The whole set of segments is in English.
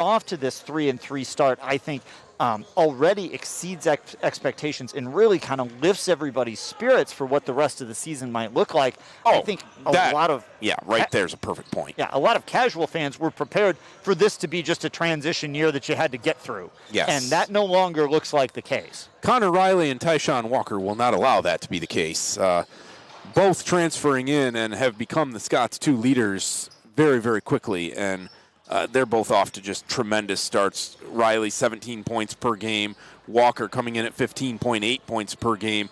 off to this 3-3 start, I think already exceeds expectations and really kind of lifts everybody's spirits for what the rest of the season might look like. I think a lot of... Yeah, right there's a perfect point. Yeah, a lot of casual fans were prepared for this to be just a transition year that you had to get through. Yes. And that no longer looks like the case. Connor Riley and Tyshawn Walker will not allow that to be the case. Both transferring in and have become the Scots' two leaders very, very quickly, and they're both off to just tremendous starts. Riley, 17 points per game. Walker coming in at 15.8 points per game.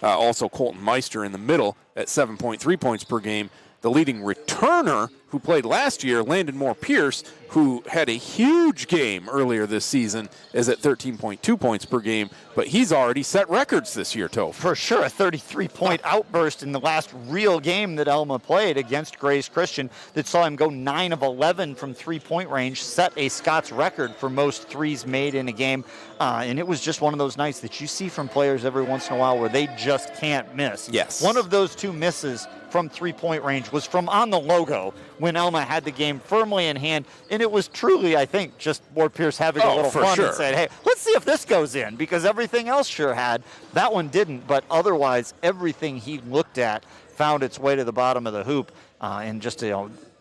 Also Colton Meister in the middle at 7.3 points per game. The leading returner who played last year, Landon Moore-Pierce, who had a huge game earlier this season, is at 13.2 points per game, but he's already set records this year, Toph. For sure, a 33-point outburst in the last real game that Alma played against Grays Christian that saw him go 9 of 11 from three-point range, set a Scots record for most threes made in a game, and it was just one of those nights that you see from players every once in a while where they just can't miss. Yes. One of those two misses from three-point range was from on the logo when Alma had the game firmly in hand, and it was truly, I think, just Moore-Pierce having a little fun and said, hey, let's see if this goes in, because everything else sure had. That one didn't, but otherwise everything he looked at found its way to the bottom of the hoop, and just,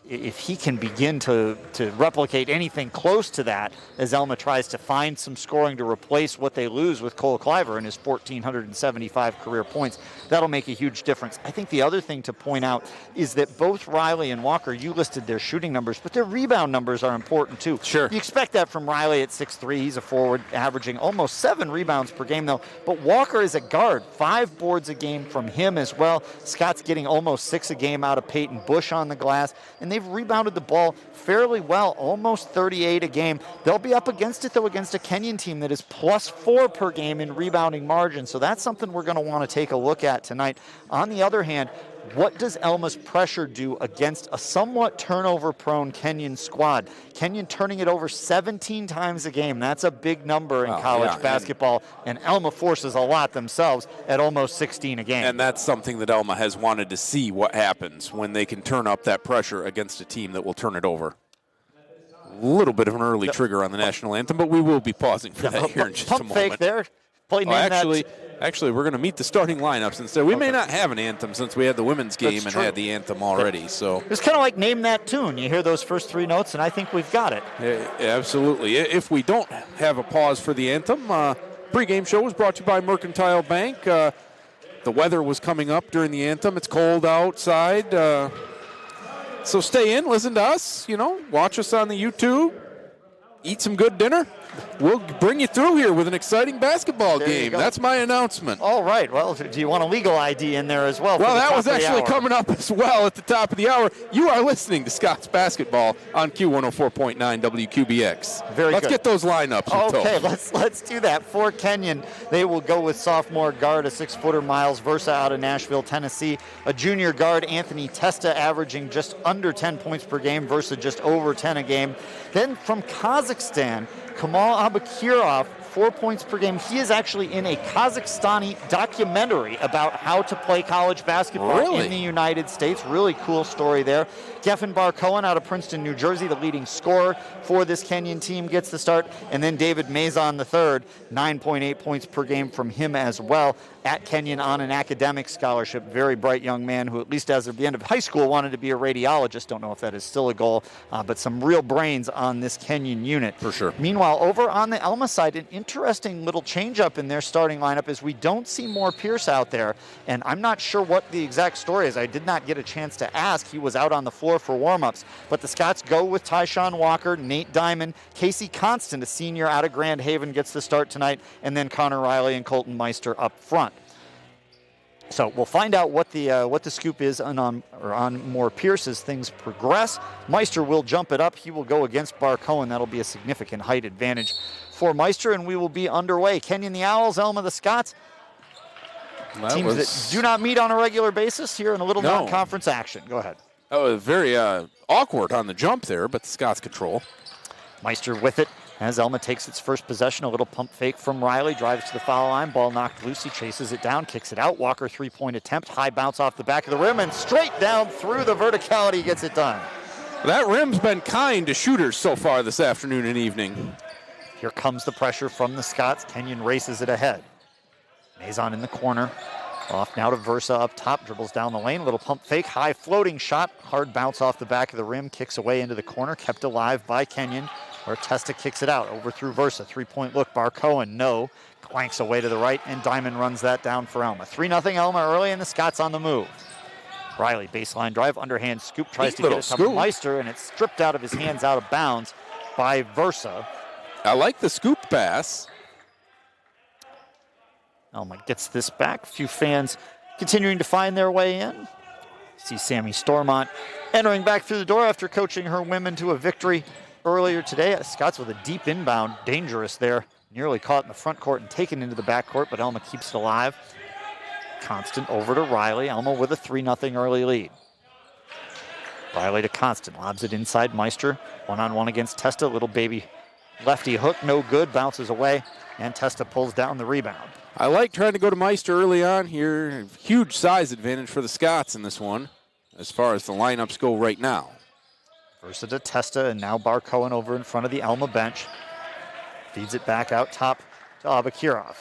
if he can begin to replicate anything close to that as Alma tries to find some scoring to replace what they lose with Cole Cliver and his 1,475 career points, that'll make a huge difference. I think the other thing to point out is that both Riley and Walker, you listed their shooting numbers, but their rebound numbers are important too. Sure. You expect that from Riley at 6'3". He's a forward, averaging almost 7 rebounds per game though, but Walker is a guard, 5 boards a game from him as well. Scott's getting almost 6 a game out of Peyton Bush on the glass, and they've rebounded the ball fairly well, almost 38 a game. They'll be up against it, though, against a Kenyon team that is +4 per game in rebounding margin. So that's something we're going to want to take a look at tonight. On the other hand, what does Alma's pressure do against a somewhat turnover-prone Kenyon squad? Kenyon turning it over 17 times a game. That's a big number in college basketball, and Alma forces a lot themselves at almost 16 a game. And that's something that Alma has wanted to see what happens when they can turn up that pressure against a team that will turn it over. A little bit of an early trigger on the national anthem, but we will be pausing for that here in just a moment. Fake there. Actually, we're going to meet the starting lineups instead. We may not have an anthem since we had the women's game and had the anthem already. So it's kind of like name that tune. You hear those first 3 notes, and I think we've got it. Absolutely. If we don't have a pause for the anthem, pregame show was brought to you by Mercantile Bank. The weather was coming up during the anthem. It's cold outside. So stay in, listen to us, watch us on the YouTube, eat some good dinner. We'll bring you through here with an exciting basketball game. That's my announcement. All right. Well, do you want a legal ID in there as well? Well, that was actually coming up as well at the top of the hour. You are listening to Scott's Basketball on Q104.9 WQBX. Let's get those lineups. Okay, let's do that. For Kenyon, they will go with sophomore guard, a 6-footer, Miles Versa out of Nashville, Tennessee. A junior guard, Anthony Testa, averaging just under 10 points per game, Versa just over 10 a game. Then from Kazakhstan, Kamal Abakirov, 4 points per game. He is actually in a Kazakhstani documentary about how to play college basketball in the United States. Really cool story there. Geffen Bar-Cohen out of Princeton, New Jersey, the leading scorer for this Kenyon team, gets the start. And then David Mazon III, 9.8 points per game from him as well at Kenyon on an academic scholarship. Very bright young man who, at least as of the end of high school, wanted to be a radiologist. Don't know if that is still a goal, but some real brains on this Kenyon unit. For sure. Meanwhile, over on the Alma side, an interesting little change-up in their starting lineup is we don't see Moore-Pierce out there, and I'm not sure what the exact story is. I did not get a chance to ask. He was out on the floor for warm-ups. But the Scots go with Tyshawn Walker, Nate Diamond, Casey Constant, a senior out of Grand Haven, gets the start tonight, and then Connor Riley and Colton Meister up front. So we'll find out what the scoop is on Moore-Pierce as things progress. Meister will jump it up. He will go against Bar-Cohen. That'll be a significant height advantage for Meister, and we will be underway. Kenyon the Owls, Alma the Scots. Teams that do not meet on a regular basis here in a little non-conference action. Go ahead. Oh, very awkward on the jump there, but the Scots control. Meister with it as Alma takes its first possession. A little pump fake from Riley, drives to the foul line, ball knocked loose. He chases it down, kicks it out. Walker, 3-point attempt, high bounce off the back of the rim, and straight down through the verticality, gets it done. That rim's been kind to shooters so far this afternoon and evening. Here comes the pressure from the Scots. Kenyon races it ahead. Mazon in the corner. Off now to Versa up top, dribbles down the lane, little pump fake, high floating shot, hard bounce off the back of the rim, kicks away into the corner, kept alive by Kenyon, where Testa kicks it out, over through Versa, three-point look, Barcohen, no, clanks away to the right, and Diamond runs that down for Alma. 3-0 Alma early, and the Scots on the move. Riley, baseline drive, underhand scoop, tries to get it to Meister, and it's stripped out of his hands out of bounds by Versa. I like the scoop pass. Alma gets this back. A few fans continuing to find their way in. See Sammy Stormont entering back through the door after coaching her women to a victory earlier today. Scots with a deep inbound, dangerous there. Nearly caught in the front court and taken into the back court, but Alma keeps it alive. Constant over to Riley. Alma with a 3-0 early lead. Riley to Constant, lobs it inside Meister. One-on-one against Testa. Little baby lefty hook, no good, bounces away, and Testa pulls down the rebound. I like trying to go to Meister early on here. Huge size advantage for the Scots in this one, as far as the lineups go right now. Versa to Testa, and now Barcohen over in front of the Alma bench. Feeds it back out top to Abakirov.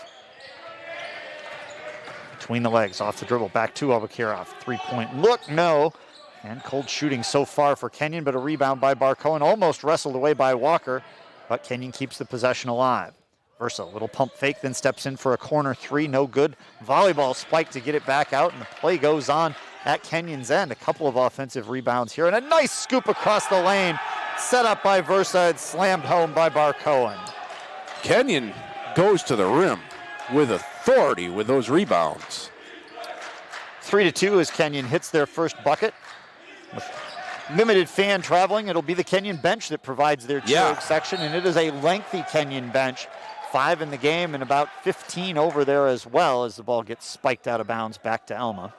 Between the legs, off the dribble, back to Abakirov. Three-point look, no. And cold shooting so far for Kenyon, but a rebound by Barcohen, almost wrestled away by Walker, but Kenyon keeps the possession alive. Versa, little pump fake, then steps in for a corner three, no good. Volleyball spike to get it back out, and the play goes on at Kenyon's end. A couple of offensive rebounds here, and a nice scoop across the lane, set up by Versa and slammed home by Barcohen. Kenyon goes to the rim with authority with those rebounds. 3-2 as Kenyon hits their first bucket. With limited fan traveling, it'll be the Kenyon bench that provides their cheering section, and it is a lengthy Kenyon bench. 5 in the game and about 15 over there as well as the ball gets spiked out of bounds back to Alma.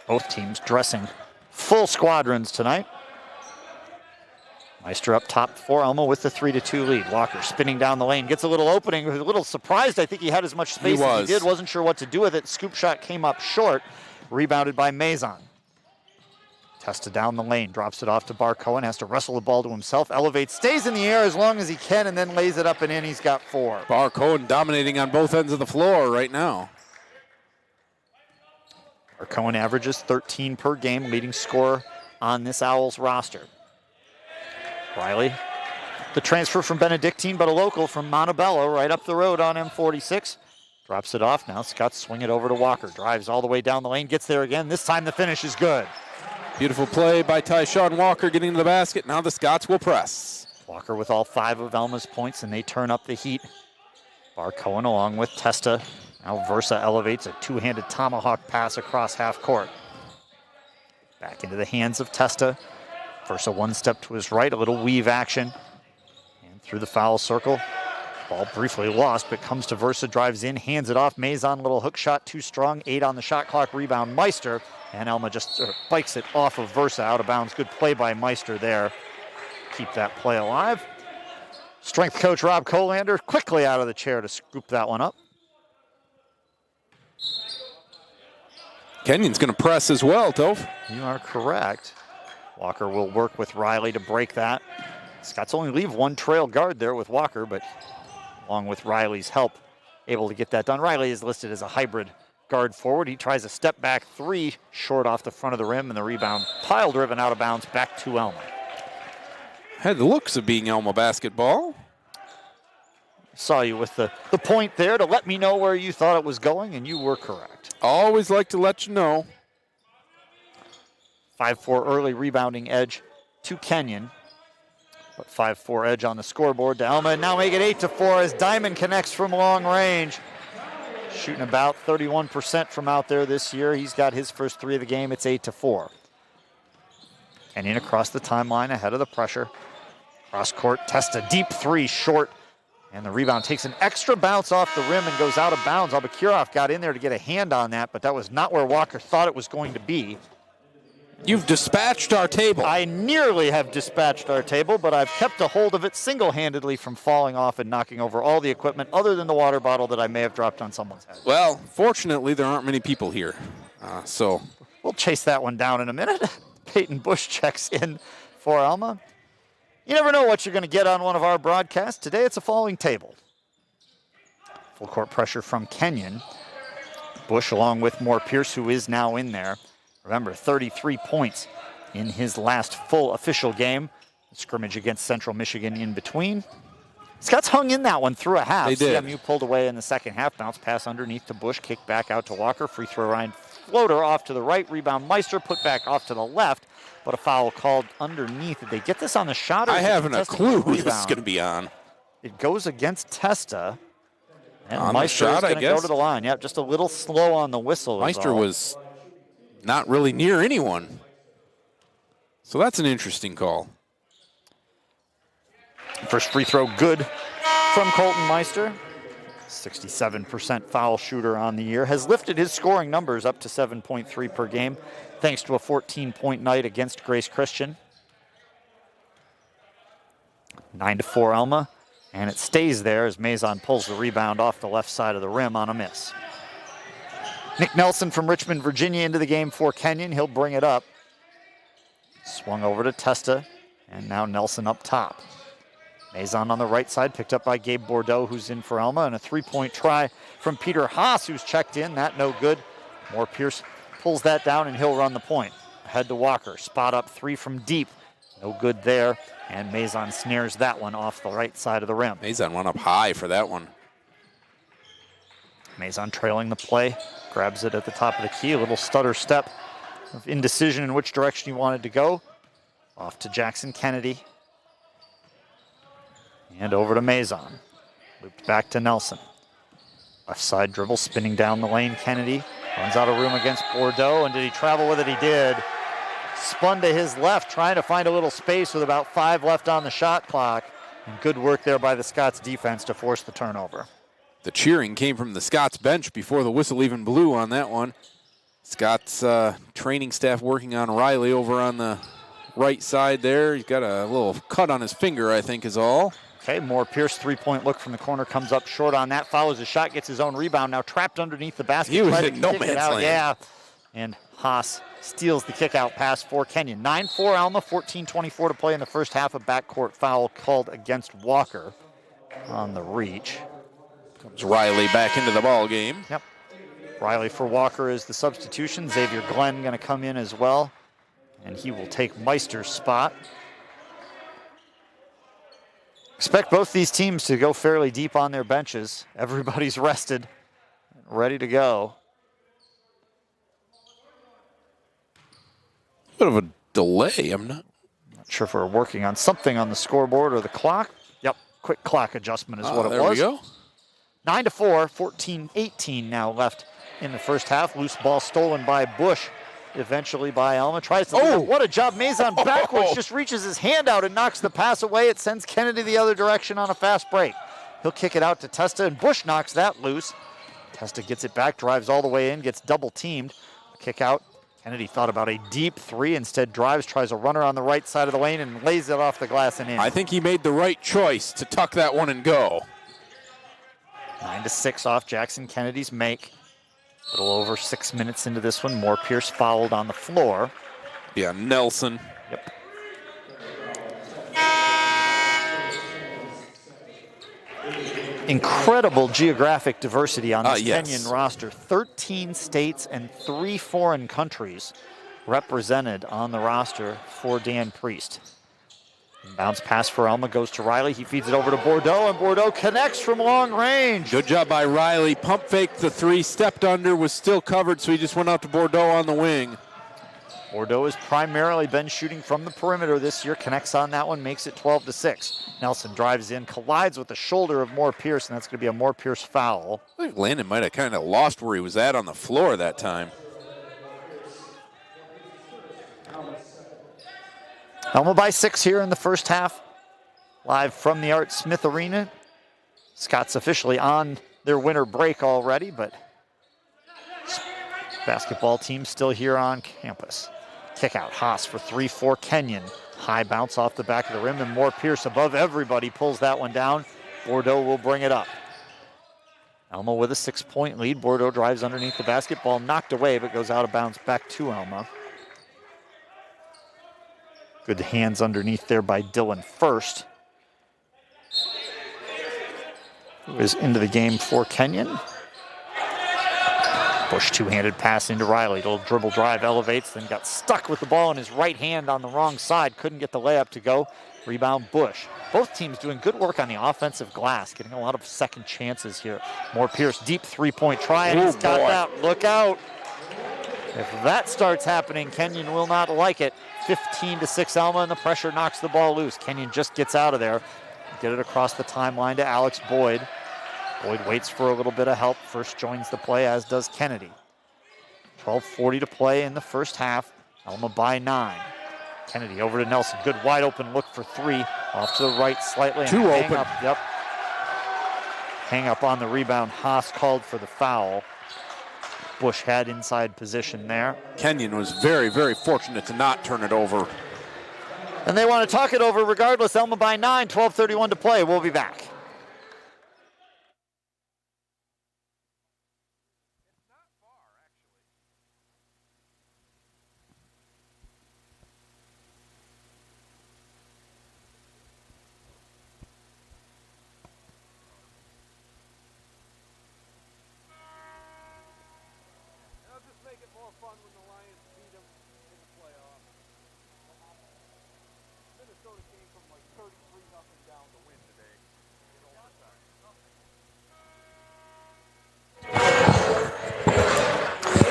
Both teams dressing full squadrons tonight. Meister up top for Alma with the 3-2 lead. Walker spinning down the lane, gets a little opening, a little surprised. I think he had as much space as he did, wasn't sure what to do with it. Scoop shot came up short, rebounded by Mazon. Testa down the lane, drops it off to Barcohen, has to wrestle the ball to himself, elevates, stays in the air as long as he can, and then lays it up and in. He's got 4. Barcohen dominating on both ends of the floor right now. Barcohen averages 13 per game, leading scorer on this Owls roster. Riley, the transfer from Benedictine, but a local from Montebello, right up the road on M46. Drops it off, now Scots swing it over to Walker, drives all the way down the lane, gets there again. This time the finish is good. Beautiful play by Tyshawn Walker getting to the basket. Now the Scots will press. Walker with all 5 of Alma's points, and they turn up the heat. Barcohen along with Testa. Now Versa elevates a two-handed tomahawk pass across half court. Back into the hands of Testa. Versa one step to his right, a little weave action. And through the foul circle. Ball briefly lost, but comes to Versa, drives in, hands it off. Mazon, little hook shot, too strong. 8 on the shot clock, rebound Meister. And Alma just spikes it off of Versa, out of bounds. Good play by Meister there. Keep that play alive. Strength coach Rob Colander quickly out of the chair to scoop that one up. Kenyon's going to press as well, Toph. You are correct. Walker will work with Riley to break that. Scots only leave one trail guard there with Walker, but along with Riley's help, able to get that done. Riley is listed as a hybrid guard forward. He tries a step back 3, short off the front of the rim, and the rebound pile driven out of bounds back to Alma. Had the looks of being Alma basketball. Saw you with the point there to let me know where you thought it was going, and you were correct. Always like to let you know. 5-4 early rebounding edge to Kenyon. But 5-4 edge on the scoreboard to Alma, and now make it 8-4 as Diamond connects from long range. Shooting about 31% from out there this year. He's got his first 3 of the game. It's 8-4. Kenyon across the timeline ahead of the pressure. Cross court, Testa deep 3, short. And the rebound takes an extra bounce off the rim and goes out of bounds. Abakirov got in there to get a hand on that, but that was not where Walker thought it was going to be. You've dispatched our table. I nearly have dispatched our table, but I've kept a hold of it single-handedly from falling off and knocking over all the equipment other than the water bottle that I may have dropped on someone's head. Well, fortunately, there aren't many people here, so we'll chase that one down in a minute. Peyton Bush checks in for Alma. You never know what you're going to get on one of our broadcasts. Today it's a falling table. Full court pressure from Kenyon. Bush along with Moore Pierce, who is now in there. Remember, 33 points in his last full official game. Scrimmage against Central Michigan in between. Scots hung in that one through a half. They did. CMU pulled away in the second half. Bounce pass underneath to Bush. Kick back out to Walker. Free throw line floater off to the right. Rebound Meister. Put back off to the left. But a foul called underneath. Did they get this on the shot? Or I haven't a clue who this is going to be on. It goes against Testa. And On Meister the shot, is going I to go guess. to the line. Yep, just a little slow on the whistle. Meister was not really near anyone. So that's an interesting call. First free throw good from Colton Meister. 67% foul shooter on the year. Has lifted his scoring numbers up to 7.3 per game thanks to a 14-point night against Grace Christian. 9-4 Alma. And it stays there as Mazon pulls the rebound off the left side of the rim on a miss. Nick Nelson from Richmond, Virginia into the game for Kenyon. He'll bring it up. Swung over to Testa, and now Nelson up top. Mazon on the right side, picked up by Gabe Bordeaux, who's in for Alma, and a three-point try from Peter Haas, who's checked in. That no good. Moore Pierce pulls that down, and he'll run the point. Ahead to Walker. Spot up three from deep. No good there. And Mazon snares that one off the right side of the rim. Mazon went up high for that one. Mazon trailing the play. Grabs it at the top of the key. A little stutter step of indecision in which direction he wanted to go. Off to Jackson Kennedy. And over to Mazon. Looped back to Nelson. Left side dribble, spinning down the lane. Kennedy runs out of room against Bordeaux. And did he travel with it? He did. Spun to his left, trying to find a little space with about 5 left on the shot clock. And good work there by the Scots defense to force the turnover. The cheering came from the Scots bench before the whistle even blew on that one. Scots training staff working on Riley over on the right side there. He's got a little cut on his finger, I think is all. Okay, Moore Pierce, three-point look from the corner, comes up short on that, follows his shot, gets his own rebound, now trapped underneath the basket. He was Tried in to no kick it man's out. land. Yeah, and Haas steals the kick-out pass for Kenyon. 9-4 Alma, 14:24 to play in the first half. A backcourt foul called against Walker on the reach. Comes Riley back into the ball game. Yep. Riley for Walker is the substitution. Xavier Glenn going to come in as well, and he will take Meister's spot. Expect both these teams to go fairly deep on their benches. Everybody's rested and ready to go. Bit of a delay. I'm not sure if we're working on something on the scoreboard or the clock. Yep, quick clock adjustment is what it was. There we go. 9-4, 14-18 now left in the first half. Loose ball stolen by Bush, eventually by Alma. Tries to lead up. What a job. Mazon backwards just reaches his hand out and knocks the pass away. It sends Kennedy the other direction on a fast break. He'll kick it out to Testa, and Bush knocks that loose. Testa gets it back, drives all the way in, gets double teamed. Kick out. Kennedy thought about a deep three, instead drives, tries a runner on the right side of the lane, and lays it off the glass and in. I think he made the right choice to tuck that one and go. 9-6 off Jackson Kennedy's make. A little over 6 minutes into this one. Moore Pierce fouled on the floor. Yeah, Nelson. Yep. Incredible geographic diversity on this Kenyon roster. 13 states and 3 foreign countries represented on the roster for Dan Priest. Bounce pass for Alma goes to Riley. He feeds it over to Bordeaux, and Bordeaux connects from long range. Good job by Riley. Pump faked the three, stepped under, was still covered, so he just went out to Bordeaux on the wing. Bordeaux has primarily been shooting from the perimeter this year. Connects on that one, makes it 12-6. Nelson drives in, collides with the shoulder of Moore Pierce, and that's going to be a Moore Pierce foul. I think Landon might have kind of lost where he was at on the floor that time. Alma by 6 here in the first half. Live from the Art Smith Arena. Scots officially on their winter break already, but basketball team still here on campus. Kick out, Haas for 3 for Kenyon. High bounce off the back of the rim, and Moore Pierce above everybody pulls that one down. Bordeaux will bring it up. Alma with a 6-point lead. Bordeaux drives underneath the basketball, knocked away, but goes out of bounds back to Alma. Good hands underneath there by Dylan First, who is into the game for Kenyon. Bush two-handed pass into Riley. Little dribble drive, elevates, then got stuck with the ball in his right hand on the wrong side. Couldn't get the layup to go. Rebound Bush. Both teams doing good work on the offensive glass, getting a lot of second chances here. More Pierce, deep three-point try, and he's got that. Look out. If that starts happening, Kenyon will not like it. 15-6 Alma, and the pressure knocks the ball loose. Kenyon just gets out of there. Get it across the timeline to Alex Boyd. Boyd waits for a little bit of help. First joins the play, as does Kennedy. 12:40 to play in the first half. Alma by 9. Kennedy over to Nelson. Good wide open look for three. Off to the right slightly. Two open. Yep. Hang up on the rebound. Haas called for the foul. Bush had inside position there. Kenyon was very, very fortunate to not turn it over. And they want to talk it over regardless. Alma by 9, 12:31 to play. We'll be back. Minnesota came from like 33-0 down to win today.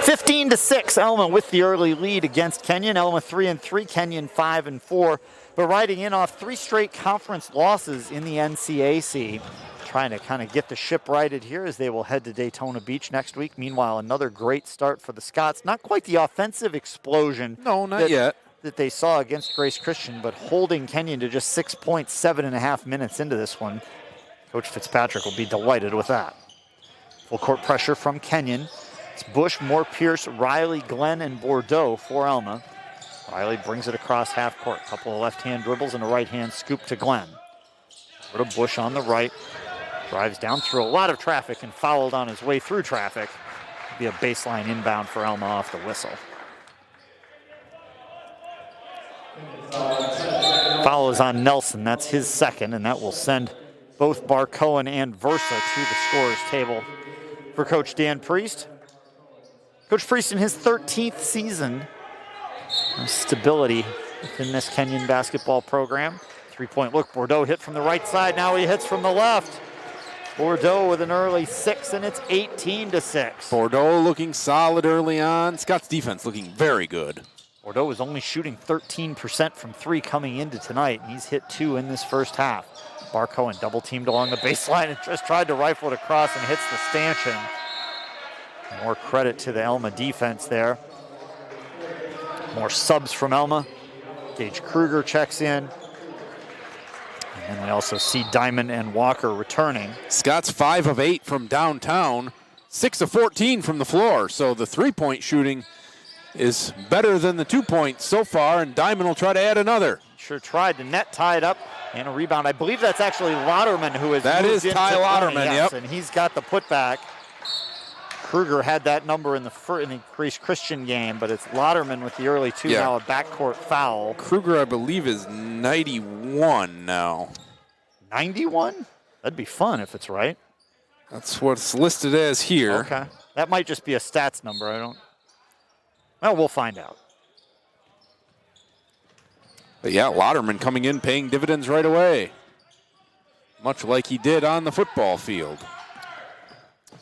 15-6, Alma with the early lead against Kenyon. Alma 3-3, Kenyon 5-4. But riding in off 3 straight conference losses in the NCAC. Trying to kind of get the ship righted here as they will head to Daytona Beach next week. Meanwhile, another great start for the Scots. Not quite the offensive explosion. No, not yet. That they saw against Grace Christian, but holding Kenyon to just 6 points, 7.5 minutes into this one. Coach Fitzpatrick will be delighted with that. Full court pressure from Kenyon. It's Bush, Moore, Pierce, Riley, Glenn, and Bordeaux for Alma. Riley brings it across half court. Couple of left-hand dribbles and a right-hand scoop to Glenn. Over to Bush on the right. Drives down through a lot of traffic and fouled on his way through traffic. Be a baseline inbound for Alma off the whistle. Foul is on Nelson. That's his second, and that will send both Barcohen and Versa to the scorer's table for Coach Dan Priest. Coach Priest in his 13th season of stability within this Kenyon basketball program. Three-point look. Bordeaux hit from the right side. Now he hits from the left. Bordeaux with an early 6, and it's 18-6. Bordeaux looking solid early on. Scott's defense looking very good. Bordeaux is only shooting 13% from 3 coming into tonight, and he's hit 2 in this first half. Barcohen double teamed along the baseline and just tried to rifle it across and hits the stanchion. More credit to the Alma defense there. More subs from Alma. Gage Kruger checks in. And then we also see Diamond and Walker returning. Scott's 5 of 8 from downtown, 6 of 14 from the floor. So the three-point shooting is better than the 2 points so far, and Diamond will try to add another. Sure tried. The net tied up and a rebound. I believe that's actually Lauderman who has That moved is Ty Lauderman, yes, yep. And he's got the putback. Kruger had that number in the Grace Christian game, but it's Lauderman with the early 2, now a backcourt foul. Kruger, I believe, is 91 now. 91? That'd be fun if it's right. That's what's listed as here. Okay. That might just be a stats number. Well, we'll find out. But yeah, Lauderman coming in, paying dividends right away. Much like he did on the football field.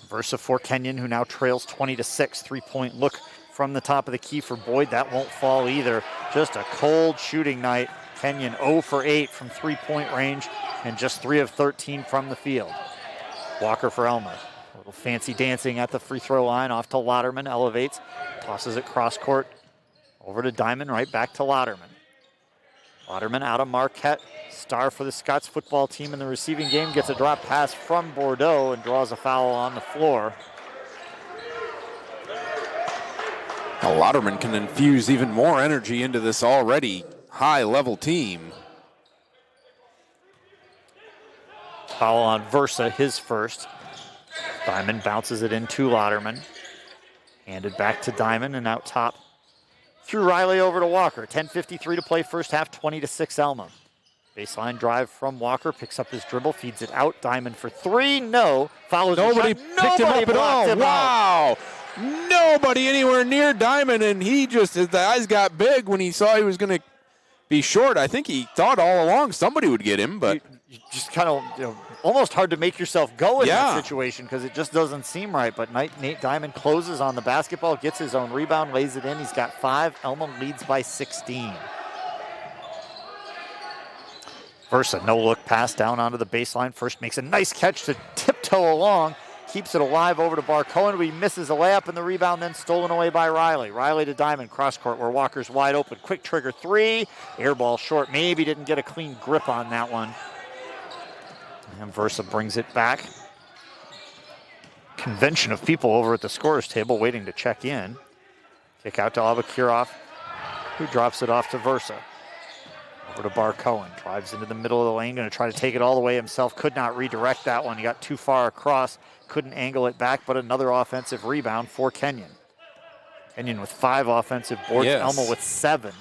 Versa for Kenyon, who now trails 20-6. Three-point look from the top of the key for Boyd. That won't fall either. Just a cold shooting night. Kenyon 0 for 8 from three-point range and just 3 of 13 from the field. Walker for Alma. A little fancy dancing at the free throw line. Off to Lauderman. Elevates. Tosses it cross court. Over to Diamond. Right back to Lauderman. Lauderman out of Marquette. Star for the Scots football team in the receiving game. Gets a drop pass from Bordeaux and draws a foul on the floor. Now Lauderman can infuse even more energy into this already high-level team. Foul on Versa, his first. Diamond bounces it into Lauderman. Handed back to Diamond and out top through Riley over to Walker. 10:53 to play first half, 20-6 Alma. Baseline drive from Walker, picks up his dribble, feeds it out. Diamond for three, no. Follows Nobody the shot. picked him up at all. blocked him out. Wow. Nobody anywhere near Diamond, and he just, his eyes got big when he saw he was going to be short. I think he thought all along somebody would get him, but You just kind of, almost hard to make yourself go in Yeah. that situation because it just doesn't seem right. But Nate Diamond closes on the basketball, gets his own rebound, lays it in. He's got 5. Alma leads by 16. Versa, no look pass down onto the baseline. First makes a nice catch to tiptoe along. Keeps it alive over to Barcohen, but he misses a layup, and the rebound then stolen away by Riley. Riley to Diamond, cross court where Walker's wide open. Quick trigger three. Air ball short. Maybe didn't get a clean grip on that one. And Versa brings it back. Convention of people over at the scorer's table waiting to check in. Kick out to Abakirov, who drops it off to Versa. Over to Barcohen, drives into the middle of the lane, going to try to take it all the way himself. Could not redirect that one. He got too far across, couldn't angle it back, but another offensive rebound for Kenyon. Kenyon with 5 offensive boards, Yes. Alma with 7.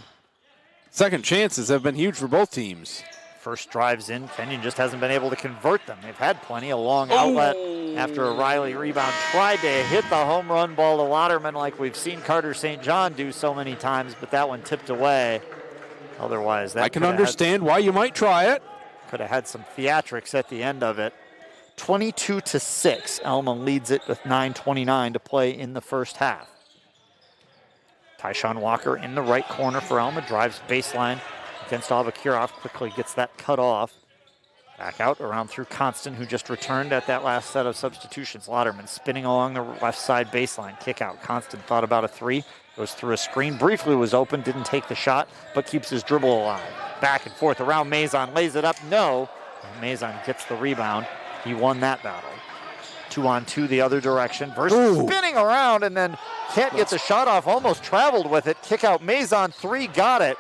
second chances have been huge for both teams. First drives in, Kenyon just hasn't been able to convert them. They've had plenty, a long outlet after a Riley rebound. Tried to hit the home run ball to Waterman like we've seen Carter St. John do so many times, but that one tipped away. Otherwise, that I can understand why you might try it. could have had some theatrics at the end of it. 22-6, Alma leads it with 9:29 to play in the first half. Tyshawn Walker in the right corner for Alma, drives baseline against Abakirov, quickly gets that cut off. Back out around through Constant, who just returned at that last set of substitutions. Lauderman spinning along the left side baseline. Kick out. Constant thought about a three. Goes through a screen. Briefly was open. Didn't take the shot, but keeps his dribble alive. Back and forth around Mazon. Lays it up. No. And Mazon gets the rebound. He won that battle. 2-on-2 the other direction. Versus spinning around and then can't get the shot off. Almost traveled with it. Kick out. Mazon 3 got it.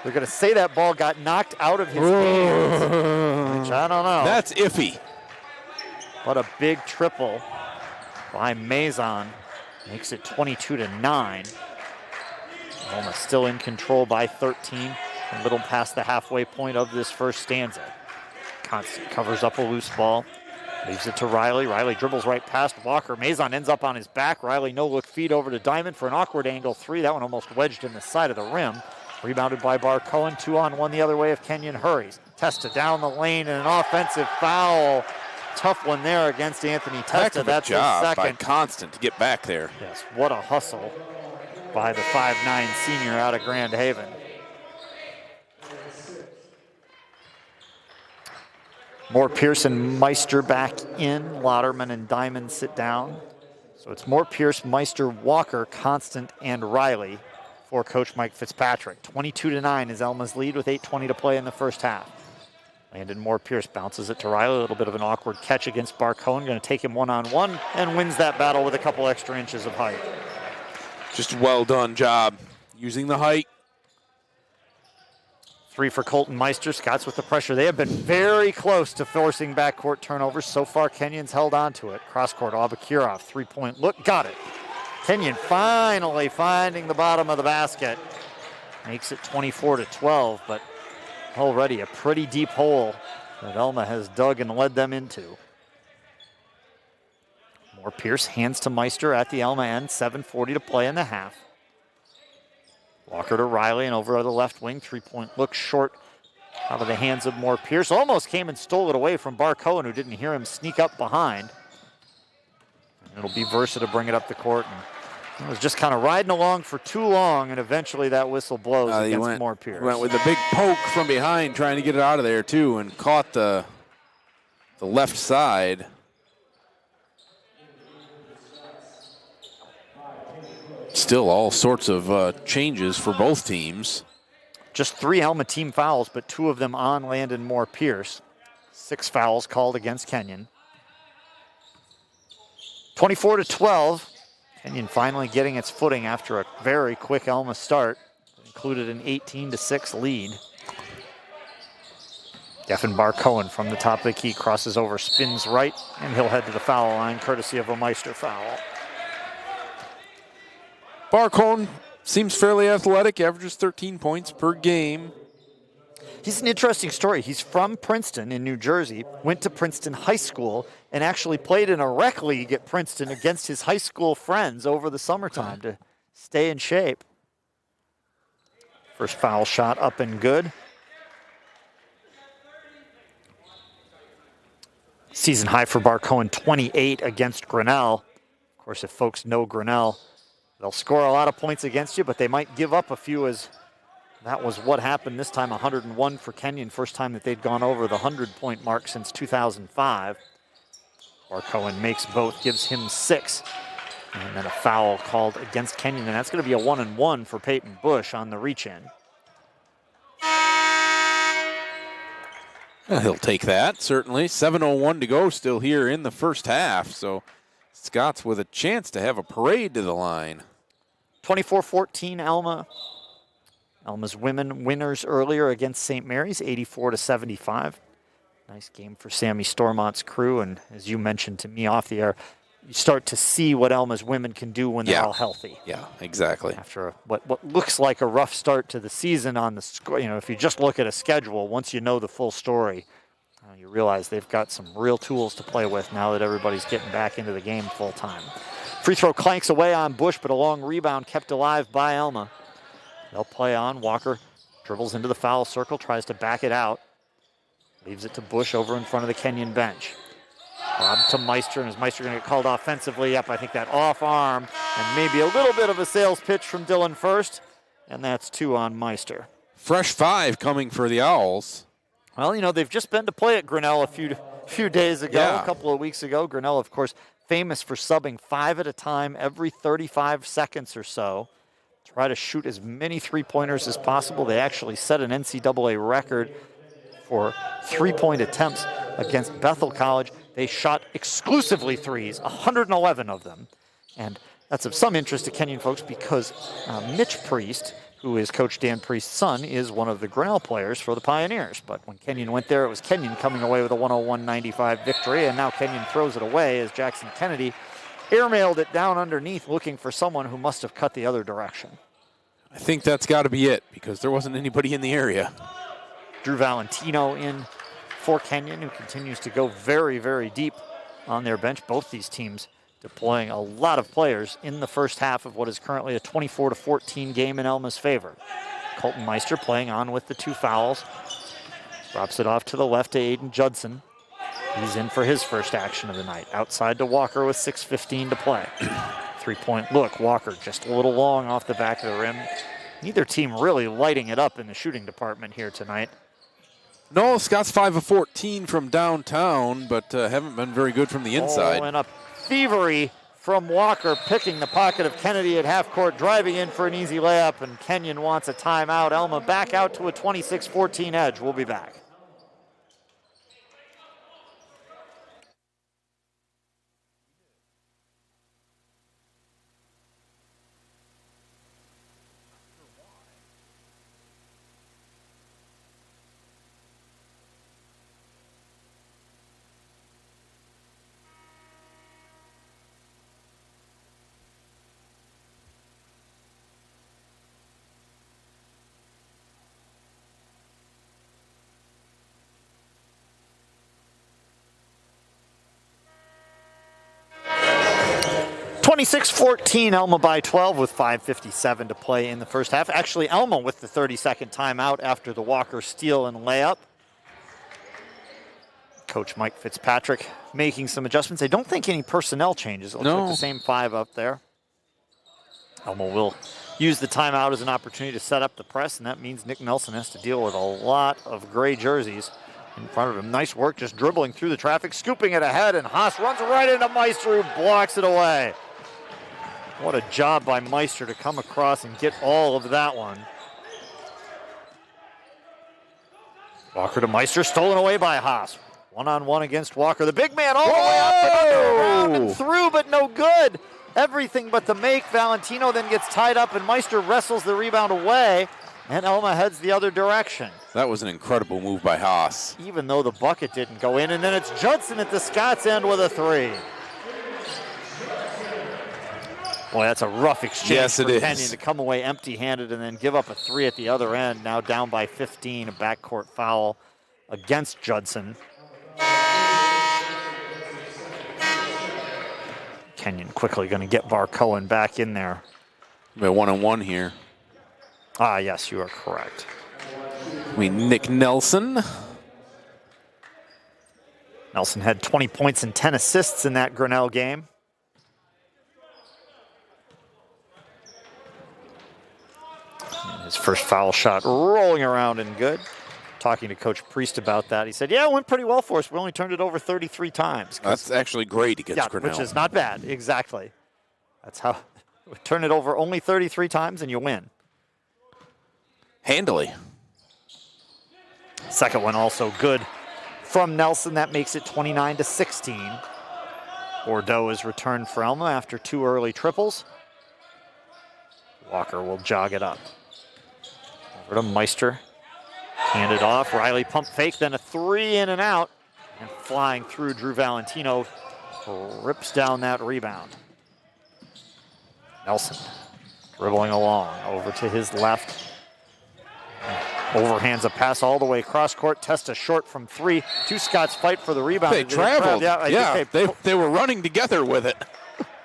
They're going to say that ball got knocked out of his hands, which I don't know. That's iffy. But a big triple by Mazon makes it 22-9. Alma still in control by 13, a little past the halfway point of this first stanza. Constant covers up a loose ball, leaves it to Riley. Riley dribbles right past Walker. Mazon ends up on his back. Riley no-look feed over to Diamond for an awkward angle three. That one almost wedged in the side of the rim. Rebounded by Barcohen. 2-on-1 the other way if Kenyon hurries. Testa down the lane and an offensive foul. Tough one there against Anthony Heck Testa. of a That's his job by second. Constant to get back there. Yes, what a hustle by the 5'9" senior out of Grand Haven. Moore, Pierce, and Meister back in. Lauderman and Diamond sit down. So it's Moore, Pierce, Meister, Walker, Constant, and Riley for Coach Mike Fitzpatrick. 22-9 is Alma's lead with 8:20 to play in the first half. Landon Moore Pierce bounces it to Riley. A little bit of an awkward catch against Barcohen. Going to take him one-on-one and wins that battle with a couple extra inches of height. Just a well done job using the height. 3 for Colton Meister. Scots with the pressure. They have been very close to forcing backcourt turnovers. So far, Kenyon's held on to it. Cross-court, Abakirov, three-point look. Got it. Kenyon finally finding the bottom of the basket. Makes it 24-12, but already a pretty deep hole that Alma has dug and led them into. Moore Pierce hands to Meister at the Alma end. 7:40 to play in the half. Walker to Riley and over to the left wing. Three-point look short out of the hands of Moore Pierce. Almost came and stole it away from Barcohen, who didn't hear him sneak up behind. And it'll be Versa to bring it up the court. And it was just kind of riding along for too long, and eventually that whistle blows against Moore Pierce. Went with a big poke from behind, trying to get it out of there too, and caught the left side. Still all sorts of changes for both teams. Just 3 Alma team fouls, but 2 of them on Landon Moore Pierce. 6 fouls called against Kenyon. 24-12. Kenyon finally getting its footing after a very quick Alma start. Included an 18-6 lead. Geffen Barcohen from the top of the key crosses over, spins right, and he'll head to the foul line courtesy of a Meister foul. Barcohen seems fairly athletic, averages 13 points per game. He's an interesting story. He's from Princeton in New Jersey, went to Princeton High School, and actually played in a rec league at Princeton against his high school friends over the summertime to stay in shape. First foul shot up and good. Season high for Barcohen, 28 against Grinnell. Of course, if folks know Grinnell, they'll score a lot of points against you, but they might give up a few, as that was what happened this time. 101 for Kenyon, first time that they'd gone over the 100-point mark since 2005. Barcohen makes both, gives him 6. And then a foul called against Kenyon, and that's going to be a 1-and-1 for Peyton Bush on the reach-in. He'll take that, certainly. 7:01 to go still here in the first half, so Scots with a chance to have a parade to the line. 24-14 Alma. Alma's women winners earlier against St. Mary's, 84-75. Nice game for Sammy Stormont's crew, and as you mentioned to me off the air, you start to see what Alma's women can do when they're all healthy. Yeah, exactly. After what looks like a rough start to the season on the score, if you just look at a schedule, once you know the full story, you realize they've got some real tools to play with now that everybody's getting back into the game full time. Free throw clanks away on Bush, but a long rebound kept alive by Alma. They'll play on. Walker dribbles into the foul circle, tries to back it out. Leaves it to Bush over in front of the Kenyon bench. Lob to Meister, and is Meister going to get called offensively? Yep, I think that off arm, and maybe a little bit of a sales pitch from Dylan First, and that's 2 on Meister. Fresh 5 coming for the Owls. Well, they've just been to play at Grinnell a few days ago, a couple of weeks ago. Grinnell, of course, famous for subbing 5 at a time every 35 seconds or so. Try to shoot as many three-pointers as possible. They actually set an NCAA record for three-point attempts against Bethel College. They shot exclusively threes, 111 of them. And that's of some interest to Kenyon folks because Mitch Priest, who is Coach Dan Priest's son, is one of the Grinnell players for the Pioneers. But when Kenyon went there, it was Kenyon coming away with a 101-95 victory, and now Kenyon throws it away as Jackson Kennedy airmailed it down underneath, looking for someone who must have cut the other direction. I think that's got to be it because there wasn't anybody in the area. Drew Valentino in for Kenyon, who continues to go very, very deep on their bench. Both these teams deploying a lot of players in the first half of what is currently a 24-14 game in Alma's favor. Colton Meister playing on with the 2 fouls. Drops it off to the left to Aiden Judson. He's in for his first action of the night. Outside to Walker with 6:15 to play. 3-point look. Walker just a little long off the back of the rim. Neither team really lighting it up in the shooting department here tonight. No, Scott's 5 of 14 from downtown, but haven't been very good from the inside. Oh, and a thievery from Walker, picking the pocket of Kennedy at half court, driving in for an easy layup, and Kenyon wants a timeout. Alma back out to a 26-14 edge. We'll be back. (26-14) Alma by 12 with 5:57 to play in the first half. Actually, Alma with the 30-second timeout after the Walker steal and layup. Coach Mike Fitzpatrick making some adjustments. I don't think any personnel changes. It looks like the same 5 up there. Alma will use the timeout as an opportunity to set up the press, and that means Nick Nelson has to deal with a lot of gray jerseys in front of him. Nice work just dribbling through the traffic, scooping it ahead, and Haas runs right into Meister, who blocks it away. What a job by Meister to come across and get all of that one. Walker to Meister, stolen away by Haas. One-on-one against Walker. The big man all the way up and under, around and through, but no good. Everything but the make. Valentino then gets tied up, and Meister wrestles the rebound away, and Alma heads the other direction. That was an incredible move by Haas. Even though the bucket didn't go in, and then it's Judson at the Scots end with a 3. Boy, that's a rough exchange Yes, for it is. Kenyon to come away empty-handed and then give up a 3 at the other end. Now down by 15, a backcourt foul against Judson. Kenyon quickly going to get Barcohen back in there. We're 1-on-1 here. Ah, yes, you are correct. Nick Nelson. Nelson had 20 points and 10 assists in that Grinnell game. And his first foul shot rolling around and good. Talking to Coach Priest about that, he said, yeah, it went pretty well for us. We only turned it over 33 times. That's actually great against Grinnell. Which is not bad, exactly. That's how, turn it over only 33 times and you win. Handily. Second one also good from Nelson. That makes it 29-16. Bordeaux is returned for Alma after 2 early triples. Walker will jog it up. Over to Meister. Hand it off. Riley pump fake, then a 3 in and out. And flying through, Drew Valentino rips down that rebound. Nelson dribbling along over to his left. Overhands a pass all the way cross court. Testa short from 3. 2 Scots fight for the rebound. They traveled. Yeah, they were running together with it.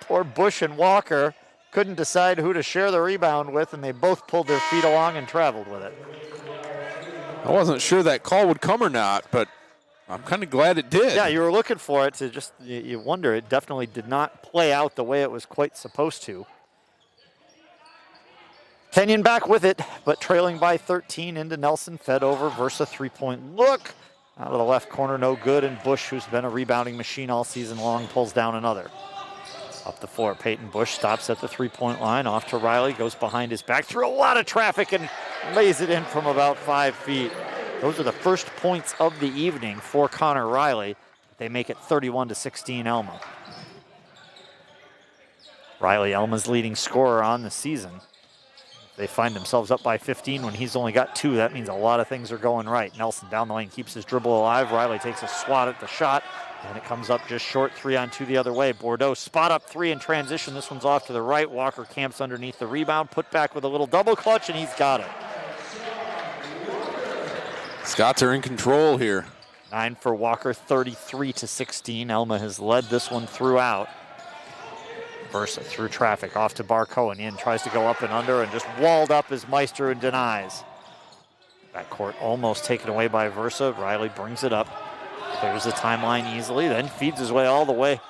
Poor Bush and Walker couldn't decide who to share the rebound with, and they both pulled their feet along and traveled with it. I wasn't sure that call would come or not, but I'm kind of glad it did. Yeah, you were looking for it to just, you wonder, it definitely did not play out the way it was quite supposed to. Kenyon back with it, but trailing by 13 into Nelson, fed over, Versa 3-point look. Out of the left corner, no good, and Bush, who's been a rebounding machine all season long, pulls down another. Up the floor, Peyton Bush stops at the 3-point line, off to Riley, goes behind his back, through a lot of traffic, and lays it in from about 5 feet. Those are the first points of the evening for Connor Riley. They make it 31-16 Alma. Riley, Alma's leading scorer on the season. They find themselves up by 15 when he's only got 2. That means a lot of things are going right. Nelson down the lane keeps his dribble alive. Riley takes a swat at the shot, and it comes up just short. 3-on-2 the other way. Bordeaux spot up 3 in transition. This one's off to the right. Walker camps underneath the rebound. Put back with a little double clutch, and he's got it. Scots are in control here. 9 for Walker, 33-16. Alma has led this one throughout. Versa through traffic, off to Barcohen. In, tries to go up and under, and just walled up as Meister and denies. Backcourt almost taken away by Versa. Riley brings it up, clears the timeline easily, then feeds his way all the way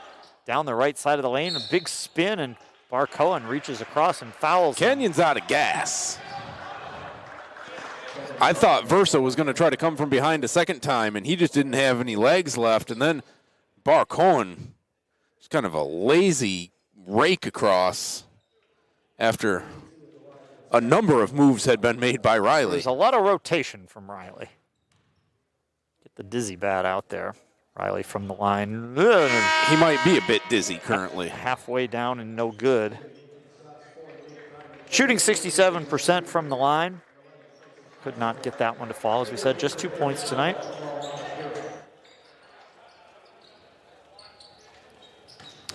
down the right side of the lane. A big spin, and Barcohen reaches across and fouls. Kenyon's out of gas. I thought Versa was going to try to come from behind a second time, and he just didn't have any legs left. And then Barcohen, just kind of a lazy rake across after a number of moves had been made by Riley. There's a lot of rotation from Riley. Get the dizzy bat out there. Riley from the line. He might be a bit dizzy currently. Halfway down and no good. Shooting 67% from the line. Could not get that one to fall. As we said, just 2 points tonight.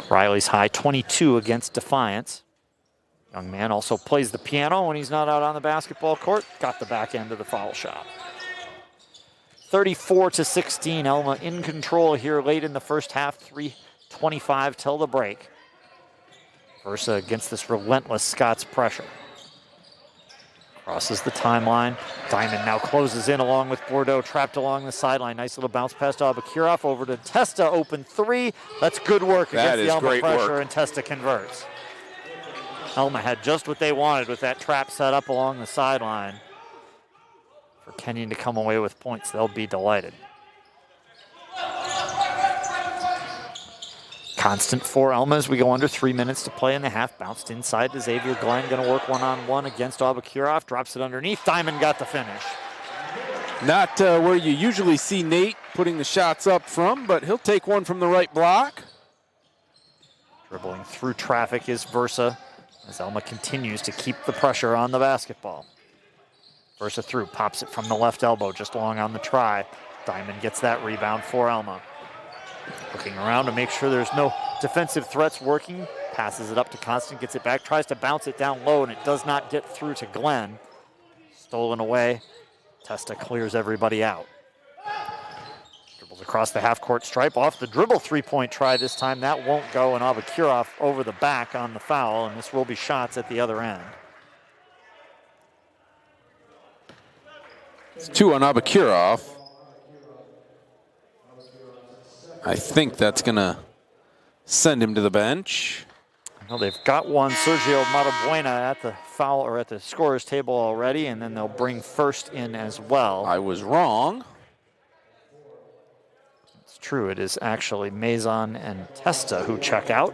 Riley's high 22 against Defiance. Young man also plays the piano when he's not out on the basketball court. Got the back end of the foul shot. 34-16, Alma in control here late in the first half. 3:25 till the break. Versa against this relentless Scots pressure. Crosses the timeline. Diamond now closes in along with Bordeaux, trapped along the sideline. Nice little bounce pass to Abakurov, over to Testa, open 3. That's good work against the Alma pressure, and Testa converts. Alma had just what they wanted with that trap set up along the sideline. For Kenyon to come away with points, they'll be delighted. Constant for Alma as we go under 3 minutes to play in the half. Bounced inside to Xavier Glenn. Going to work one-on-one against Abakurov. Drops it underneath. Diamond got the finish. Not where you usually see Nate putting the shots up from, but he'll take one from the right block. Dribbling through traffic is Versa as Alma continues to keep the pressure on the basketball. Versa through, pops it from the left elbow, just long on the try. Diamond gets that rebound for Alma. Looking around to make sure there's no defensive threats working. Passes it up to Constant, gets it back, tries to bounce it down low, and it does not get through to Glenn. Stolen away. Testa clears everybody out. Dribbles across the half-court stripe, off the dribble three-point try this time. That won't go, and Abakirov over the back on the foul, and this will be shots at the other end. It's 2 on Abakirov. I think that's going to send him to the bench. Well, they've got one, Sergio Matabuena, at the foul or at the scorer's table already, and then they'll bring first in as well. I was wrong. It's true, it is actually Mazon and Testa who check out.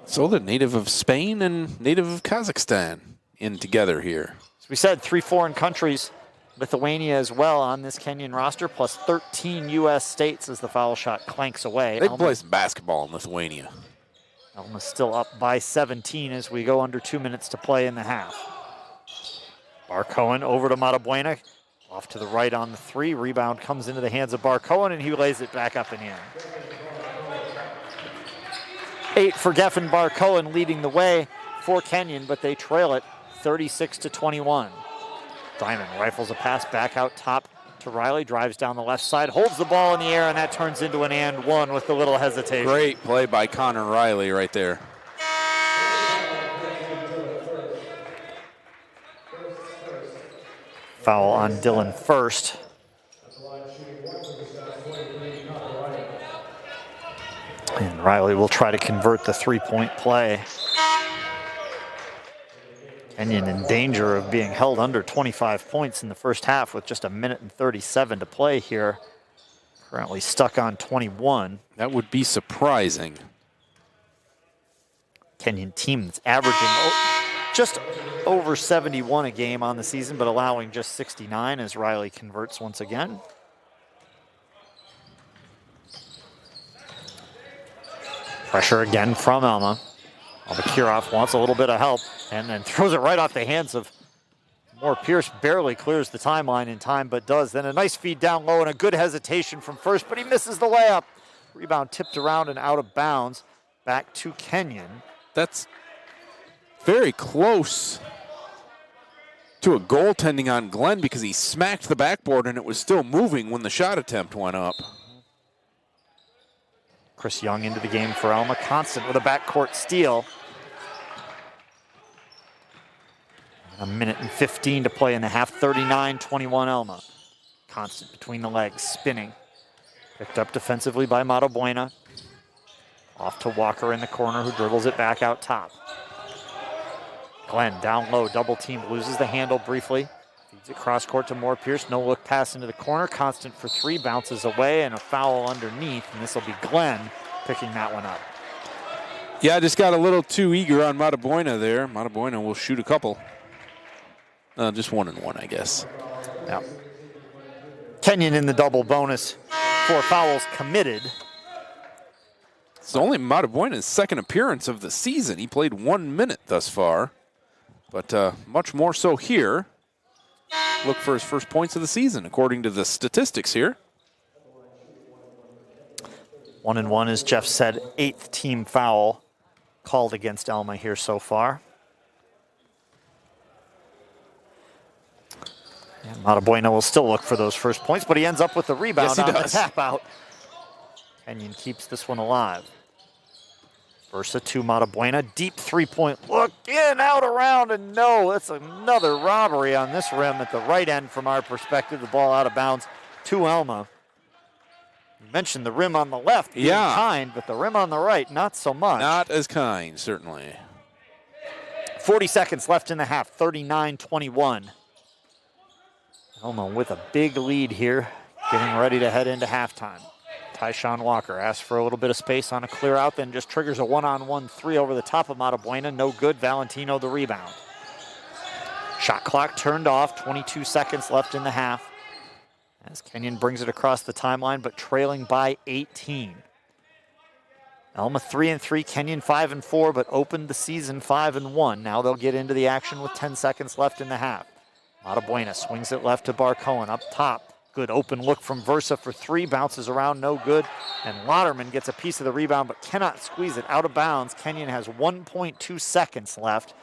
So the native of Spain and native of Kazakhstan in together here. As we said, 3 foreign countries, Lithuania as well on this Kenyon roster, plus 13 U.S. states as the foul shot clanks away. They play some basketball in Lithuania. Alma's still up by 17 as we go under 2 minutes to play in the half. Barcohen over to Matabuena, off to the right on the 3. Rebound comes into the hands of Barcohen, and he lays it back up and in. 8 for Geffen Barcohen leading the way for Kenyon, but they trail it 36-21. Diamond rifles a pass back out top to Riley, drives down the left side, holds the ball in the air, and that turns into an and one with a little hesitation. Great play by Connor Riley right there. Foul on Dylan first. And Riley will try to convert the three-point play. Kenyon in danger of being held under 25 points in the first half with just 1:37 to play here. Currently stuck on 21. That would be surprising. Kenyon team that's averaging just over 71 a game on the season, but allowing just 69 as Riley converts once again. Pressure again from Alma. Abakirov wants a little bit of help and then throws it right off the hands of Moore Pierce. Barely clears the timeline in time, but does. Then a nice feed down low and a good hesitation from first, but he misses the layup. Rebound tipped around and out of bounds. Back to Kenyon. That's very close to a goaltending on Glenn because he smacked the backboard and it was still moving when the shot attempt went up. Chris Young into the game for Alma. Constant with a backcourt steal. 1:15 to play in the half. 39-21 Alma. Constant between the legs, spinning. Picked up defensively by Matabuena. Off to Walker in the corner, who dribbles it back out top. Glenn down low, double team, loses the handle briefly. Feeds it cross court to Moore Pierce. No look pass into the corner. Constant for 3, bounces away, and a foul underneath. And this will be Glenn picking that one up. Yeah, I just got a little too eager on Matabuena there. Matabuena will shoot a couple. Just 1 and 1, I guess. Yeah. Kenyon in the double bonus for fouls committed. It's only Matabuena's second appearance of the season. He played 1 minute thus far, but much more so here. Look for his first points of the season, according to the statistics here. 1 and 1, as Jeff said, 8th team foul called against Alma here so far. And Matabuena will still look for those first points, but he ends up with the rebound on the tap out. Kenyon keeps this one alive. Versa to Matabuena, deep three-point look, in, out, around, and no. That's another robbery on this rim at the right end from our perspective. The ball out of bounds to Alma. You mentioned the rim on the left being kind, but the rim on the right, not so much. Not as kind, certainly. 40 seconds left in the half, 39-21. Alma with a big lead here, getting ready to head into halftime. Tyshawn Walker asks for a little bit of space on a clear out, then just triggers a one-on-one 3 over the top of Matabuena. No good. Valentino the rebound. Shot clock turned off. 22 seconds left in the half as Kenyon brings it across the timeline, but trailing by 18. Alma 3-3, Kenyon 5-4, but opened the season 5-1. Now they'll get into the action with 10 seconds left in the half. Matabuena swings it left to Barcohen up top. Good open look from Versa for three, bounces around, no good. And Lauderman gets a piece of the rebound but cannot squeeze it out of bounds. Kenyon has 1.2 seconds left.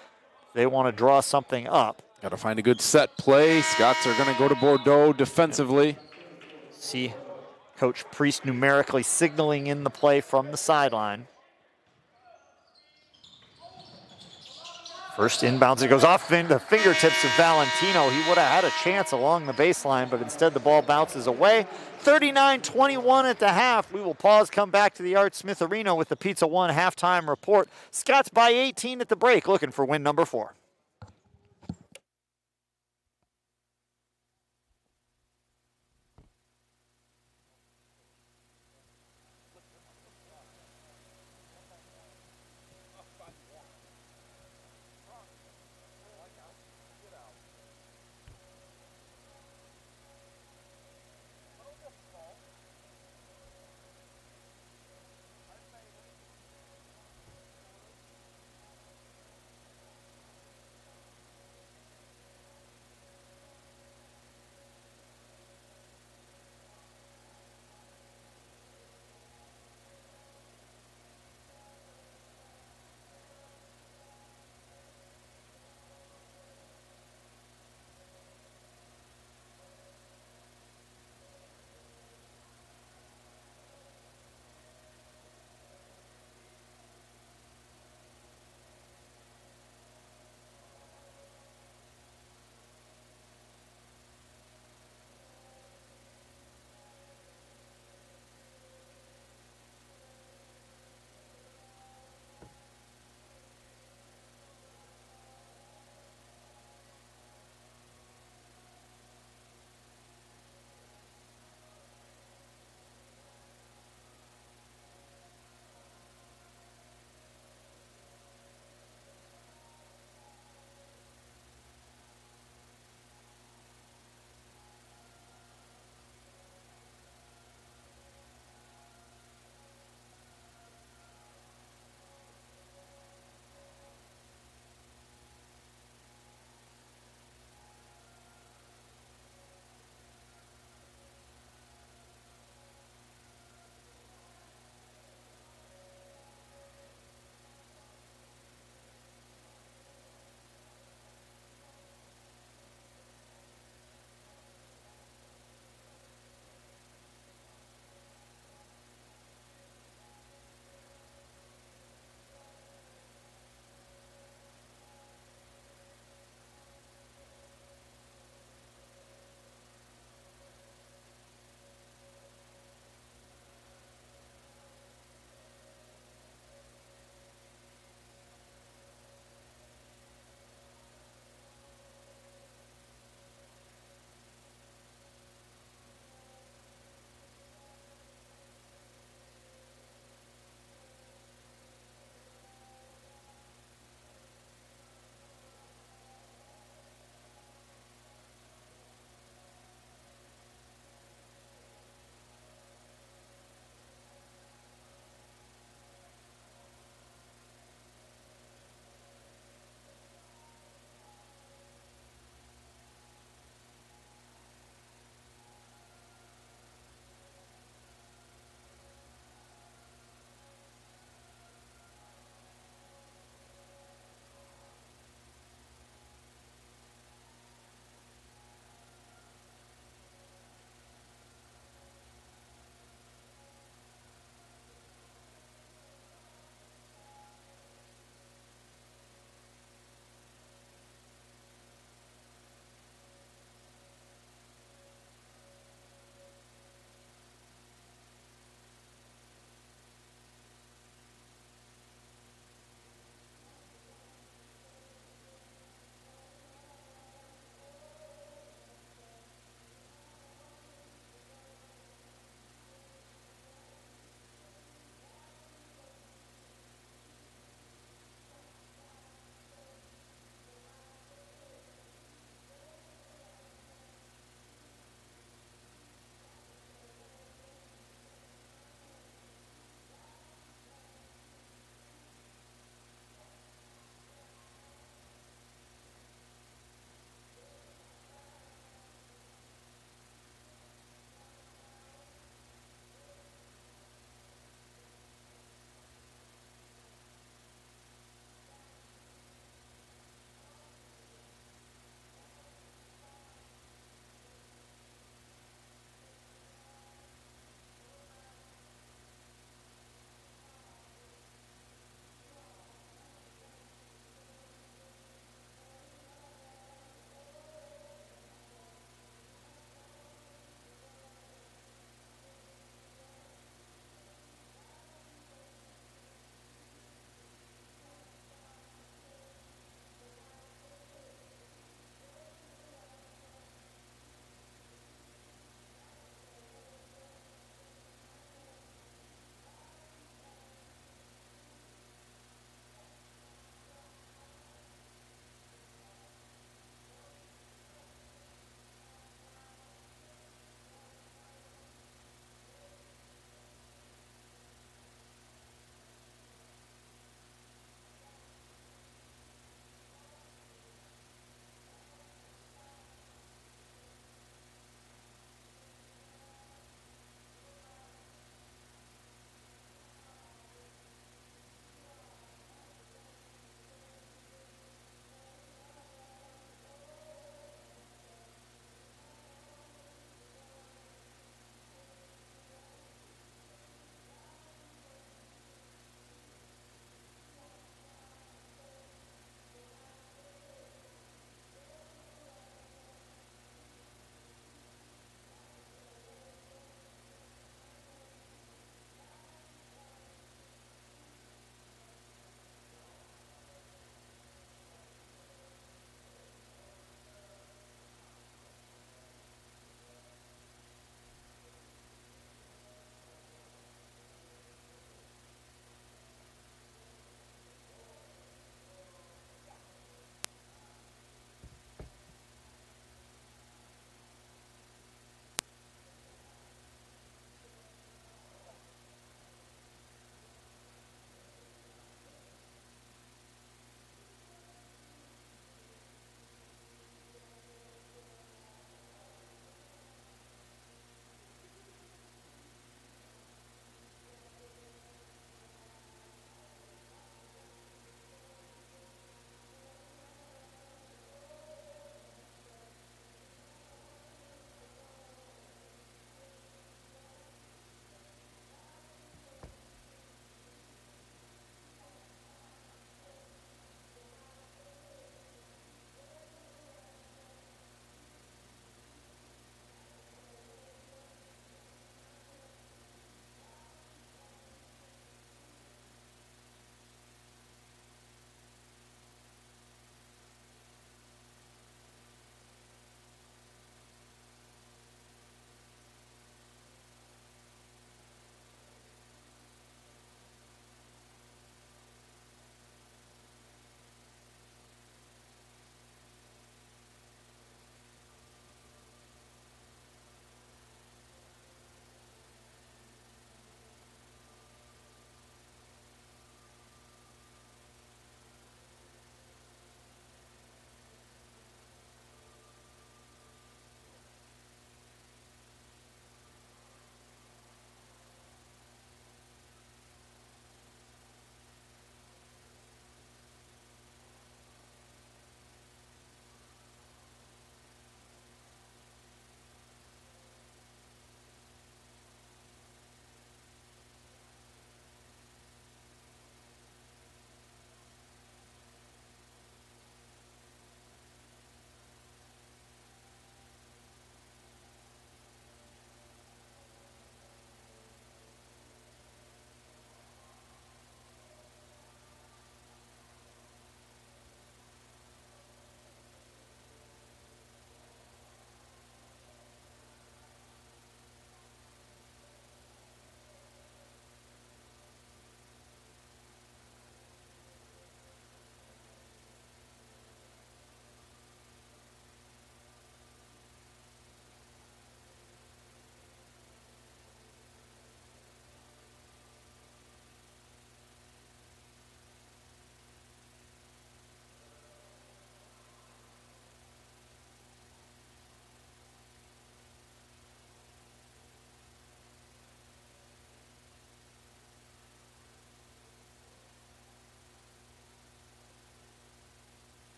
They want to draw something up. Got to find a good set play. Scots are going to go to Bordeaux defensively. See Coach Priest numerically signaling in the play from the sideline. First inbounds, it goes off the fingertips of Valentino. He would have had a chance along the baseline, but instead the ball bounces away. 39-21 at the half. We will pause, come back to the Art Smith Arena with the Pizza One halftime report. Scots by 18 at the break, looking for win number 4.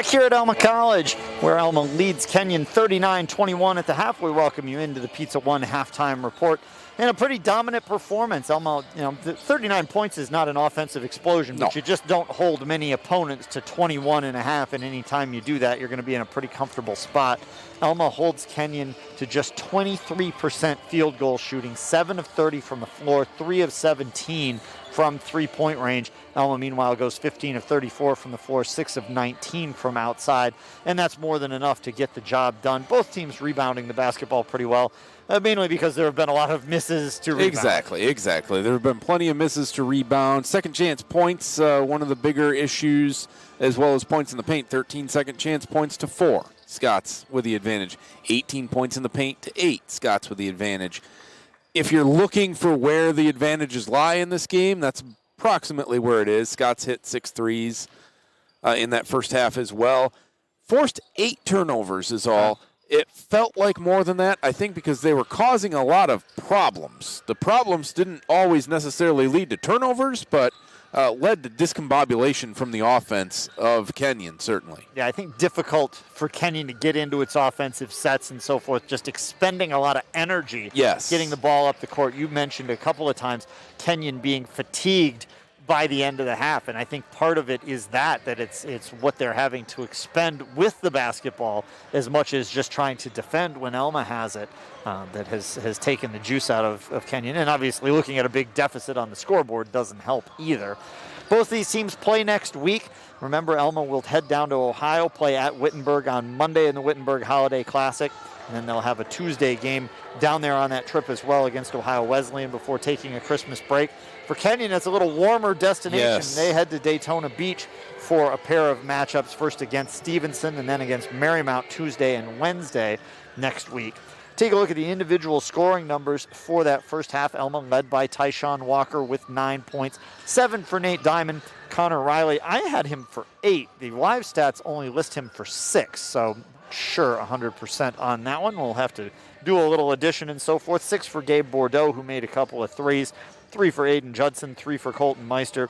Back here at Alma College, where Alma leads Kenyon 39-21 at the half, we welcome you into the Pizza One halftime report. And a pretty dominant performance. Alma, 39 points is not an offensive explosion, but you just don't hold many opponents to 21.5, and any time you do that, you're going to be in a pretty comfortable spot. Alma holds Kenyon to just 23% field goal shooting, 7 of 30 from the floor, 3 of 17 from three-point range. Alma, meanwhile, goes 15 of 34 from the floor, 6 of 19 from outside, and that's more than enough to get the job done. Both teams rebounding the basketball pretty well, mainly because there have been a lot of misses to rebound. Exactly. There have been plenty of misses to rebound. Second chance points, one of the bigger issues, as well as points in the paint. 13 second chance points to 4. Scots with the advantage. 18 points in the paint to 8. Scots with the advantage. If you're looking for where the advantages lie in this game, that's approximately where it is. Scots hit 6 threes in that first half as well. Forced 8 turnovers is all. It felt like more than that, I think, because they were causing a lot of problems. The problems didn't always necessarily lead to turnovers, but led to discombobulation from the offense of Kenyon, certainly. Yeah, I think difficult for Kenyon to get into its offensive sets and so forth, just expending a lot of energy getting the ball up the court. You mentioned a couple of times Kenyon being fatigued by the end of the half, and I think part of it is that it's what they're having to expend with the basketball as much as just trying to defend when Alma has it, that has taken the juice out of Kenyon. And obviously looking at a big deficit on the scoreboard doesn't help either. Both these teams play next week. Remember, Alma will head down to Ohio, play at Wittenberg on Monday in the Wittenberg Holiday Classic, and then they'll have a Tuesday game down there on that trip as well against Ohio Wesleyan before taking a Christmas break. For Kenyon, it's a little warmer destination. Yes. They head to Daytona Beach for a pair of matchups, first against Stevenson and then against Marymount Tuesday and Wednesday next week. Take a look at the individual scoring numbers for that first half. Alma led by Tyshawn Walker with 9 points, 7 for Nate Diamond. Connor Riley, I had him for 8. The live stats only list him for 6, so sure, 100% on that one. We'll have to do a little addition and so forth. 6 for Gabe Bordeaux, who made a couple of threes. 3 for Aiden Judson, 3 for Colton Meister,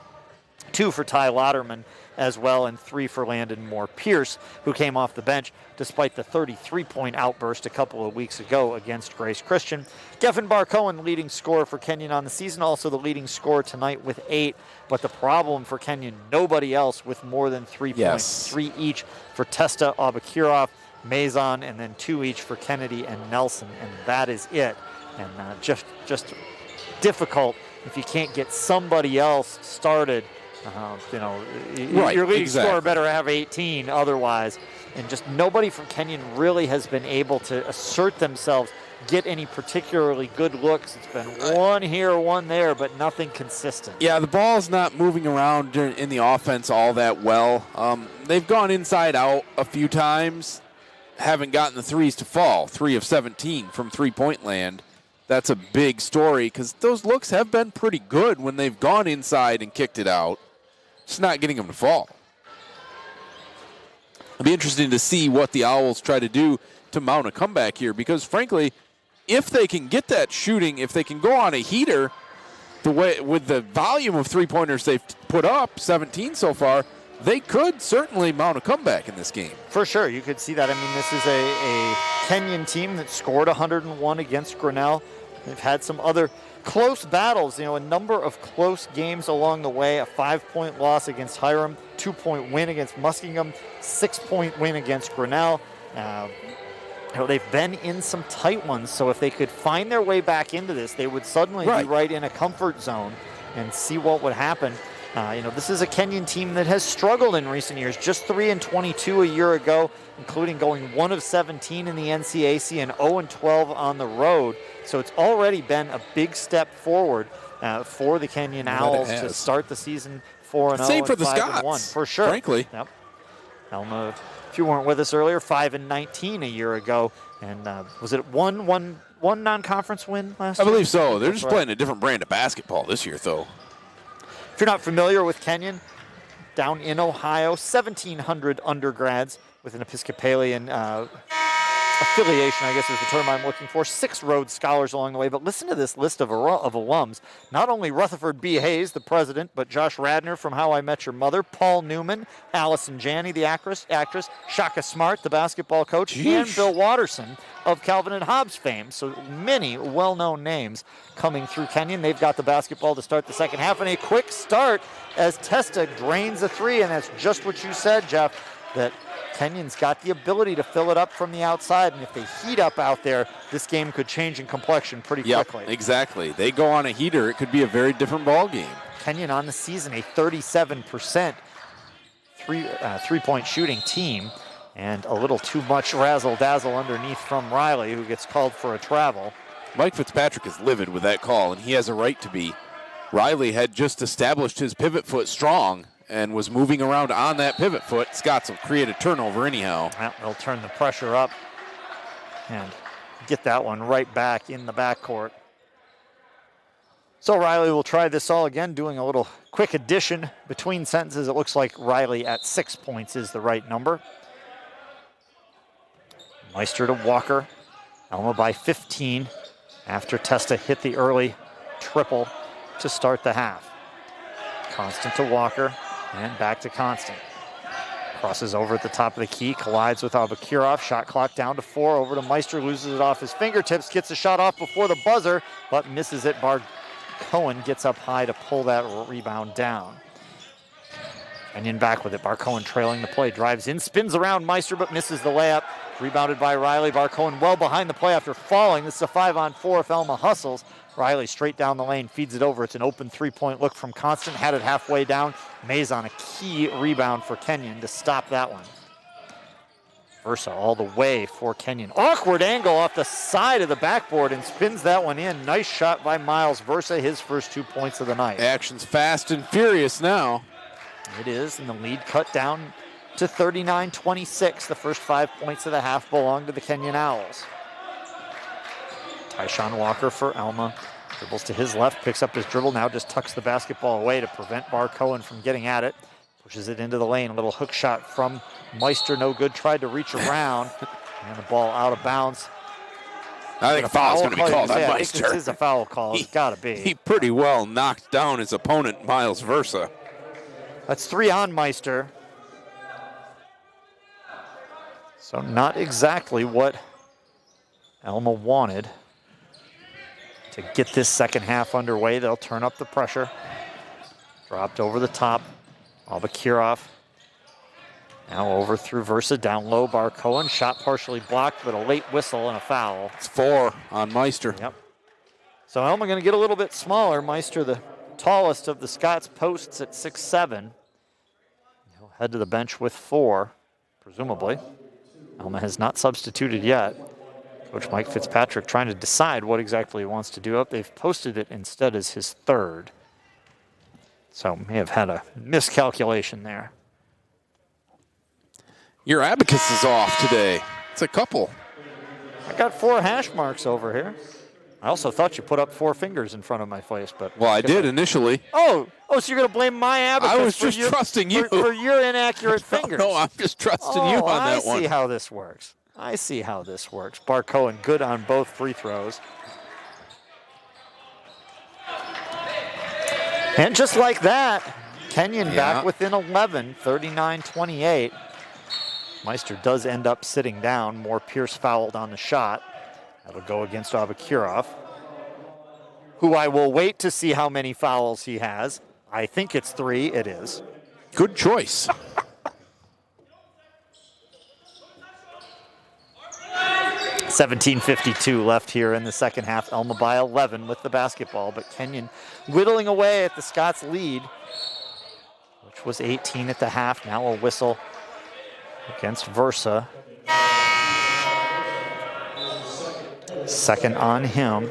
2 for Ty Lauderman as well, and 3 for Landon Moore-Pierce, who came off the bench despite the 33-point outburst a couple of weeks ago against Grace Christian. Geffen Barcohen, leading scorer for Kenyon on the season, also the leading scorer tonight with 8. But the problem for Kenyon, nobody else with more than 3 points. 3 each for Testa, Abakirov, Mazon, and then 2 each for Kennedy and Nelson, and that is it. And just difficult if you can't get somebody else started. Your leading scorer better have 18 otherwise. And just nobody from Kenyon really has been able to assert themselves, get any particularly good looks. It's been one here, one there, but nothing consistent. Yeah, the ball's not moving around in the offense all that well. They've gone inside out a few times, haven't gotten the threes to fall. 3 of 17 from three-point land. That's a big story because those looks have been pretty good when they've gone inside and kicked it out. Just not getting them to fall. It'll be interesting to see what the Owls try to do to mount a comeback here because, frankly, if they can get that shooting, if they can go on a heater, the way with the volume of three-pointers they've put up, 17 so far, they could certainly mount a comeback in this game. For sure, you could see that. I mean, this is a Kenyon team that scored 101 against Grinnell. They've had some other close battles, a number of close games along the way. A 5-point loss against Hiram, 2-point win against Muskingum, 6-point win against Grinnell. They've been in some tight ones, so if they could find their way back into this, they would suddenly be right in a comfort zone and see what would happen. This is a Kenyon team that has struggled in recent years, just 3-22 a year ago, including going 1 of 17 in the NCAC and 0-12 on the road. So it's already been a big step forward for the Kenyon Owls to start the season 4-0. Same for the 5-1, Scots, for sure. frankly. Yep. Alma, if you weren't with us earlier, 5-19 a year ago, and was it one non-conference win last year? I believe so. They're just playing a different brand of basketball this year, though. If you're not familiar with Kenyon, down in Ohio, 1,700 undergrads with an Episcopalian affiliation, I guess is the term I'm looking for. 6 Rhodes Scholars along the way. But listen to this list of alums. Not only Rutherford B. Hayes, the president, but Josh Radnor from How I Met Your Mother, Paul Newman, Allison Janney, the actress, Shaka Smart, the basketball coach, and Bill Watterson of Calvin and Hobbes fame. So many well-known names coming through Kenyon. They've got the basketball to start the second half, and a quick start as Testa drains a 3, and that's just what you said, Jeff, that Kenyon's got the ability to fill it up from the outside, and if they heat up out there, this game could change in complexion pretty quickly. Exactly. They go on a heater, it could be a very different ball game. Kenyon on the season, a 37% three-point shooting team, and a little too much razzle-dazzle underneath from Riley, who gets called for a travel. Mike Fitzpatrick is livid with that call, and he has a right to be. Riley had just established his pivot foot strong and was moving around on that pivot foot. Scots will create a turnover anyhow. Well, they'll turn the pressure up and get that one right back in the backcourt. So Riley will try this all again, doing a little quick addition between sentences. It looks like Riley at 6 points is the right number. Meister to Walker. Alma by 15 after Testa hit the early triple to start the half. Constant to Walker. And back to Constant. Crosses over at the top of the key, collides with Abakirov. Shot clock down to 4, over to Meister, loses it off his fingertips, gets a shot off before the buzzer, but misses it. Cohen gets up high to pull that rebound down. Kenyon back with it. Cohen trailing the play, drives in, spins around Meister, but misses the layup. Rebounded by Riley. Cohen well behind the play after falling. This is a 5-on-4 if Alma hustles. Riley straight down the lane, feeds it over. It's an open three-point look from Constant. Had it halfway down. Mays on a key rebound for Kenyon to stop that one. Versa all the way for Kenyon. Awkward angle off the side of the backboard and spins that one in. Nice shot by Miles Versa, his first 2 points of the night. Action's fast and furious now. It is, and the lead cut down to 39-26. The first 5 points of the half belong to the Kenyon Owls. Tyshawn Walker for Alma. Dribbles to his left, picks up his dribble, now just tucks the basketball away to prevent Cohen from getting at it. Pushes it into the lane, a little hook shot from Meister, no good. Tried to reach around, and the ball out of bounds. I think a foul's going to be called on Meister. I think this is a foul call. It's got to be. He pretty well knocked down his opponent, Miles Versa. That's 3 on Meister. So not exactly what Alma wanted to get this second half underway. They'll turn up the pressure. Dropped over the top. Abakirov. Now over through Versa, down low. Cohen. Shot partially blocked, but a late whistle and a foul. It's 4 on Meister. Yep. So Alma going to get a little bit smaller. Meister, the tallest of the Scots posts at 6'7". He'll head to the bench with 4, presumably. Alma has not substituted yet. Coach Mike Fitzpatrick trying to decide what exactly he wants to do. They've posted it instead as his 3rd. So may have had a miscalculation there. Your abacus is off today. It's a couple. I got 4 hash marks over here. I also thought you put up 4 fingers in front of my face, but well, I did initially. Oh, so you're going to blame my abacus? I was just trusting you for your inaccurate fingers. No, I'm just trusting you on that one. I see how this works. I see how this works. Cohen good on both free throws. And just like that, Kenyon back within 11, 39-28. Meister does end up sitting down. More Pierce fouled on the shot. That'll go against Abakirov, who I will wait to see how many fouls he has. I think it's 3. It is. Good choice. 17:52 left here in the second half. Alma by 11 with the basketball, but Kenyon whittling away at the Scots lead, which was 18 at the half. Now a whistle against Versa. Second on him.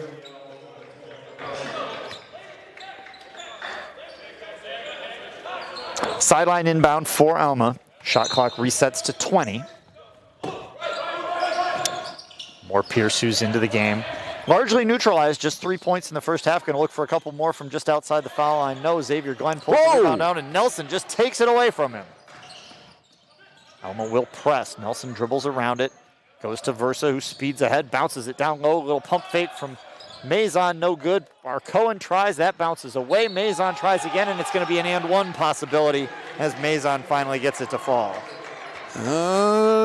Sideline inbound for Alma. Shot clock resets to 20. More Pierce who's into the game. Largely neutralized, just 3 points in the first half. Going to look for a couple more from just outside the foul line. No, Xavier Glenn pulls the rebound down, and Nelson just takes it away from him. Alma will press. Nelson dribbles around it. Goes to Versa, who speeds ahead, bounces it down low. A little pump fake from Mazon, no good. Cohen tries, that bounces away. Mazon tries again, and it's going to be an and one possibility as Mazon finally gets it to fall.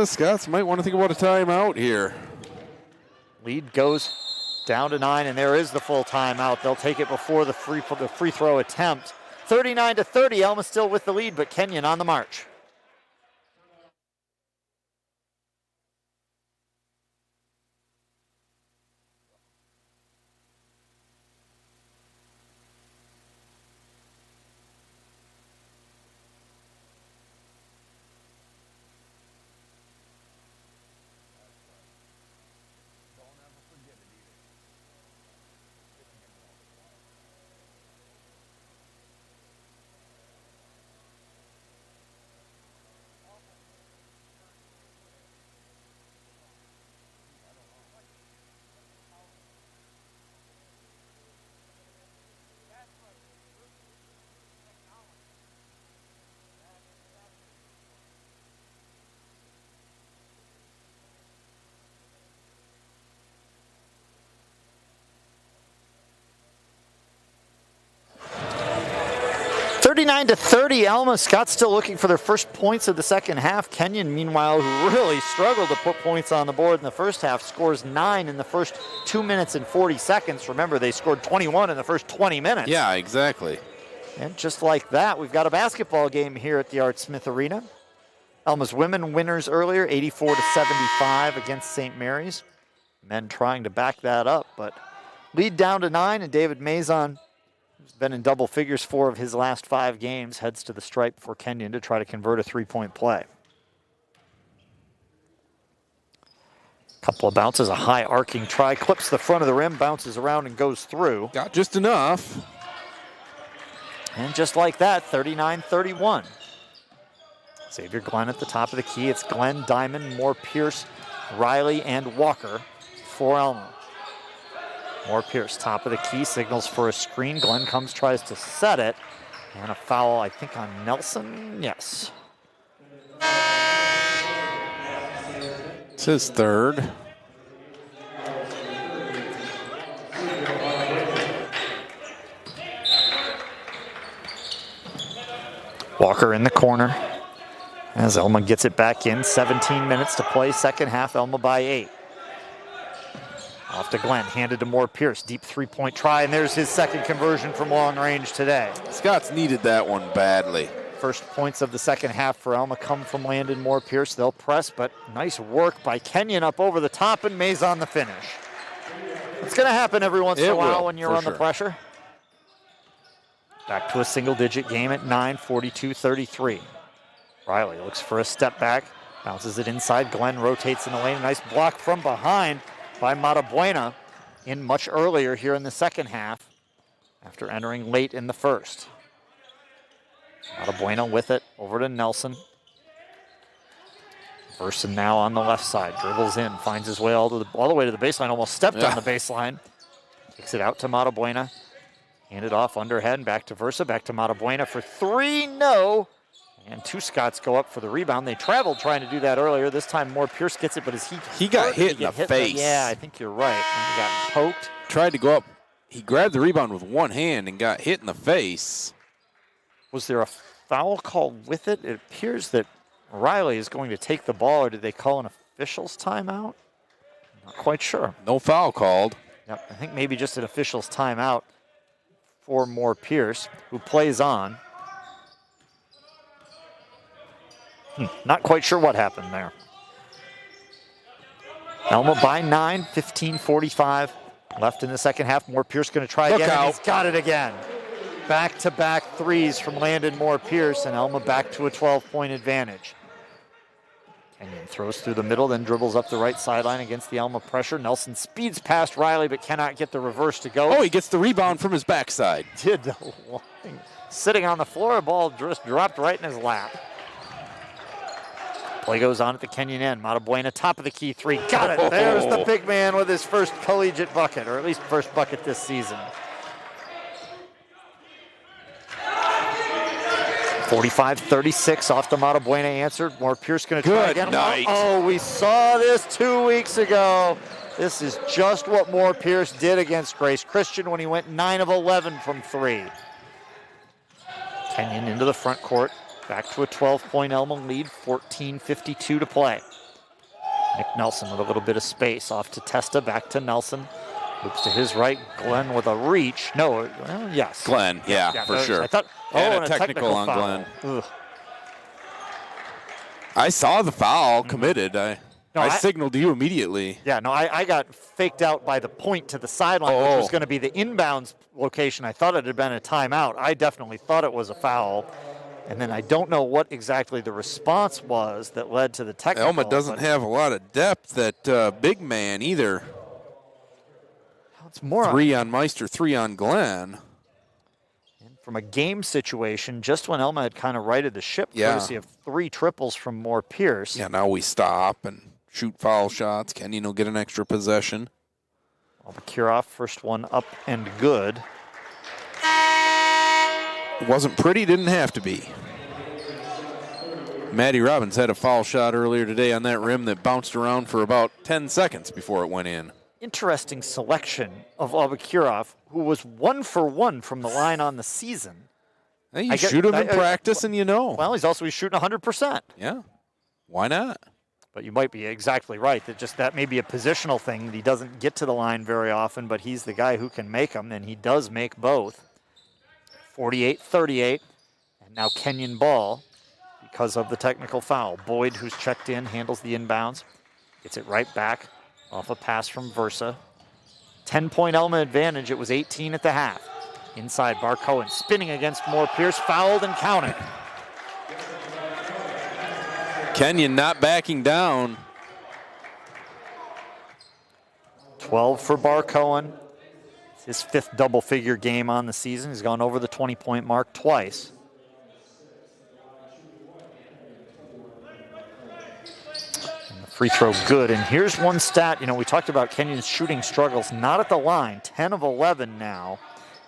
Scots might want to think about a timeout here. Lead goes down to 9, and there is the full timeout. They'll take it before the free throw attempt. 39-30, Alma still with the lead, but Kenyon on the march. (39-30), Alma. Scott's still looking for their first points of the second half. Kenyon, meanwhile, who really struggled to put points on the board in the first half, scores 9 in the first 2 minutes and 40 seconds. Remember, they scored 21 in the first 20 minutes. Yeah, exactly. And just like that, we've got a basketball game here at the Art Smith Arena. Alma's women winners earlier, 84-75 against St. Mary's. Men trying to back that up, but lead down to 9, and David Mazon, who's been in double figures 4 of his last 5 games, heads to the stripe for Kenyon to try to convert a three-point play. Couple of bounces, a high arcing try, clips the front of the rim, bounces around and goes through. Got just enough. And just like that, 39-31. Xavier Glenn at the top of the key. It's Glenn, Diamond, Moore, Pierce, Riley, and Walker for Alma. Moore Pierce, top of the key, signals for a screen. Glenn comes, tries to set it. And a foul, I think, on Nelson. Yes. It's his third. Walker in the corner as Alma gets it back in. 17 minutes to play, second half, Alma by 8. Off to Glenn, handed to Moore Pierce, deep three-point try, and there's his second conversion from long range today. Scott's needed that one badly. First points of the second half for Alma come from Landon Moore Pierce. They'll press, but nice work by Kenyon up over the top, and Mays on the finish. It's going to happen every once in a while when you're under pressure. Back to a single-digit game at 9, 42-33. Riley looks for a step back, bounces it inside. Glenn rotates in the lane. Nice block from behind by Matabuena in much earlier here in the second half after entering late in the first. Matabuena with it over to Nelson. Versa now on the left side, dribbles in, finds his way all the way to the baseline, almost stepped on the baseline. Kicks it out to Matabuena. Hand it off underhead and back to Versa, back to Matabuena for 3, no. And 2 Scots go up for the rebound. They traveled trying to do that earlier. This time Moore Pierce gets it, but he got hit in the face. Yeah, I think you're right. He got poked. Tried to go up. He grabbed the rebound with one hand and got hit in the face. Was there a foul called with it? It appears that Riley is going to take the ball, or did they call an official's timeout? Not quite sure. No foul called. Yep, I think maybe just an official's timeout for Moore Pierce, who plays on. Not quite sure what happened there. Alma by 9, 15:45 left in the second half. Moore Pierce going to try again, and he's got it again. Back-to-back threes from Landon Moore Pierce, and Alma back to a 12-point advantage. Kenyon throws through the middle, then dribbles up the right sideline against the Alma pressure. Nelson speeds past Riley, but cannot get the reverse to go. Oh, he gets the rebound from his backside. Sitting on the floor, a ball just dropped right in his lap. Play goes on at the Kenyon end. Matabuena, top of the key 3. Got it. There's the big man with his first collegiate bucket, or at least first bucket this season. 45-36 off the Mata Buena answered. Moore Pierce going to try Good again. night. Oh, we saw this 2 weeks ago. This is just what Moore Pierce did against Grace Christian when he went 9 of 11 from 3. Kenyon into the front court. Back to a 12-point Alma lead, 14:52 to play. Nick Nelson with a little bit of space off to Testa, back to Nelson. Loops to his right, Glenn with a reach. No, well, yes. Glenn, yeah, for sure. I thought, And and a technical on foul. Glenn. Ugh. I saw the foul committed. No, I signaled to you immediately. Yeah, no, I got faked out by the point to the sideline, which was going to be the inbounds location. I thought it had been a timeout. I definitely thought it was a foul. And then I don't know what exactly the response was that led to the technical. Alma doesn't have a lot of depth at big man either. It's more 3 on Meister, 3 on Glenn. from a game situation, just when Alma had kind of righted the ship, courtesy of 3 triples from Moore Pierce. Yeah, now we stop and shoot foul shots. Kenyon will get an extra possession. Alma Kuroff, first one up and good. It wasn't pretty, didn't have to be. Maddie Robbins had a foul shot earlier today on that rim that bounced around for about 10 seconds before it went in. Interesting selection of Alma Kuroff, who was 1 for 1 from the line on the season. Hey, you shoot him in practice and you know. Well, he's shooting 100%. Yeah, why not? But you might be exactly right. That may be a positional thing. He doesn't get to the line very often, but he's the guy who can make them, and he does make both. 48-38, and now Kenyon ball because of the technical foul. Boyd, who's checked in, handles the inbounds, gets it right back off a pass from Versa. 10-point Alma advantage. It was 18 at the half. Inside, Bar Cohen spinning against Moore Pierce, fouled and counted. Kenyon not backing down. 12 for Bar Cohen. It's his 5th double-figure game on the season. He's gone over the 20-point mark twice. And the free throw good. And here's one stat. We talked about Kenyon's shooting struggles, not at the line. 10 of 11 now.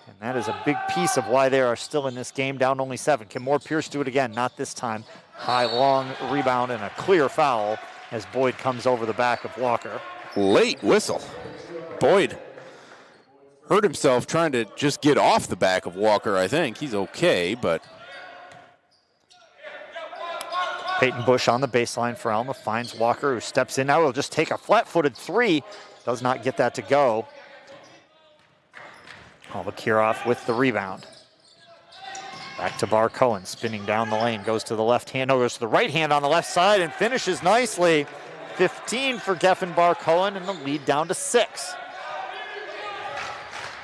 And that is a big piece of why they are still in this game, down only 7. Can Moore Pierce do it again? Not this time. High, long rebound and a clear foul as Boyd comes over the back of Walker. Late whistle. Boyd hurt himself trying to just get off the back of Walker, I think. He's okay, but... Peyton Bush on the baseline for Alma, finds Walker, who steps in now. He'll just take a flat-footed 3. Does not get that to go. Alma Kuroff with the rebound. Back to Bar Cohen, spinning down the lane, goes to the left hand, goes to the right hand on the left side and finishes nicely. 15 for Geffen Bar Cohen, and the lead down to 6.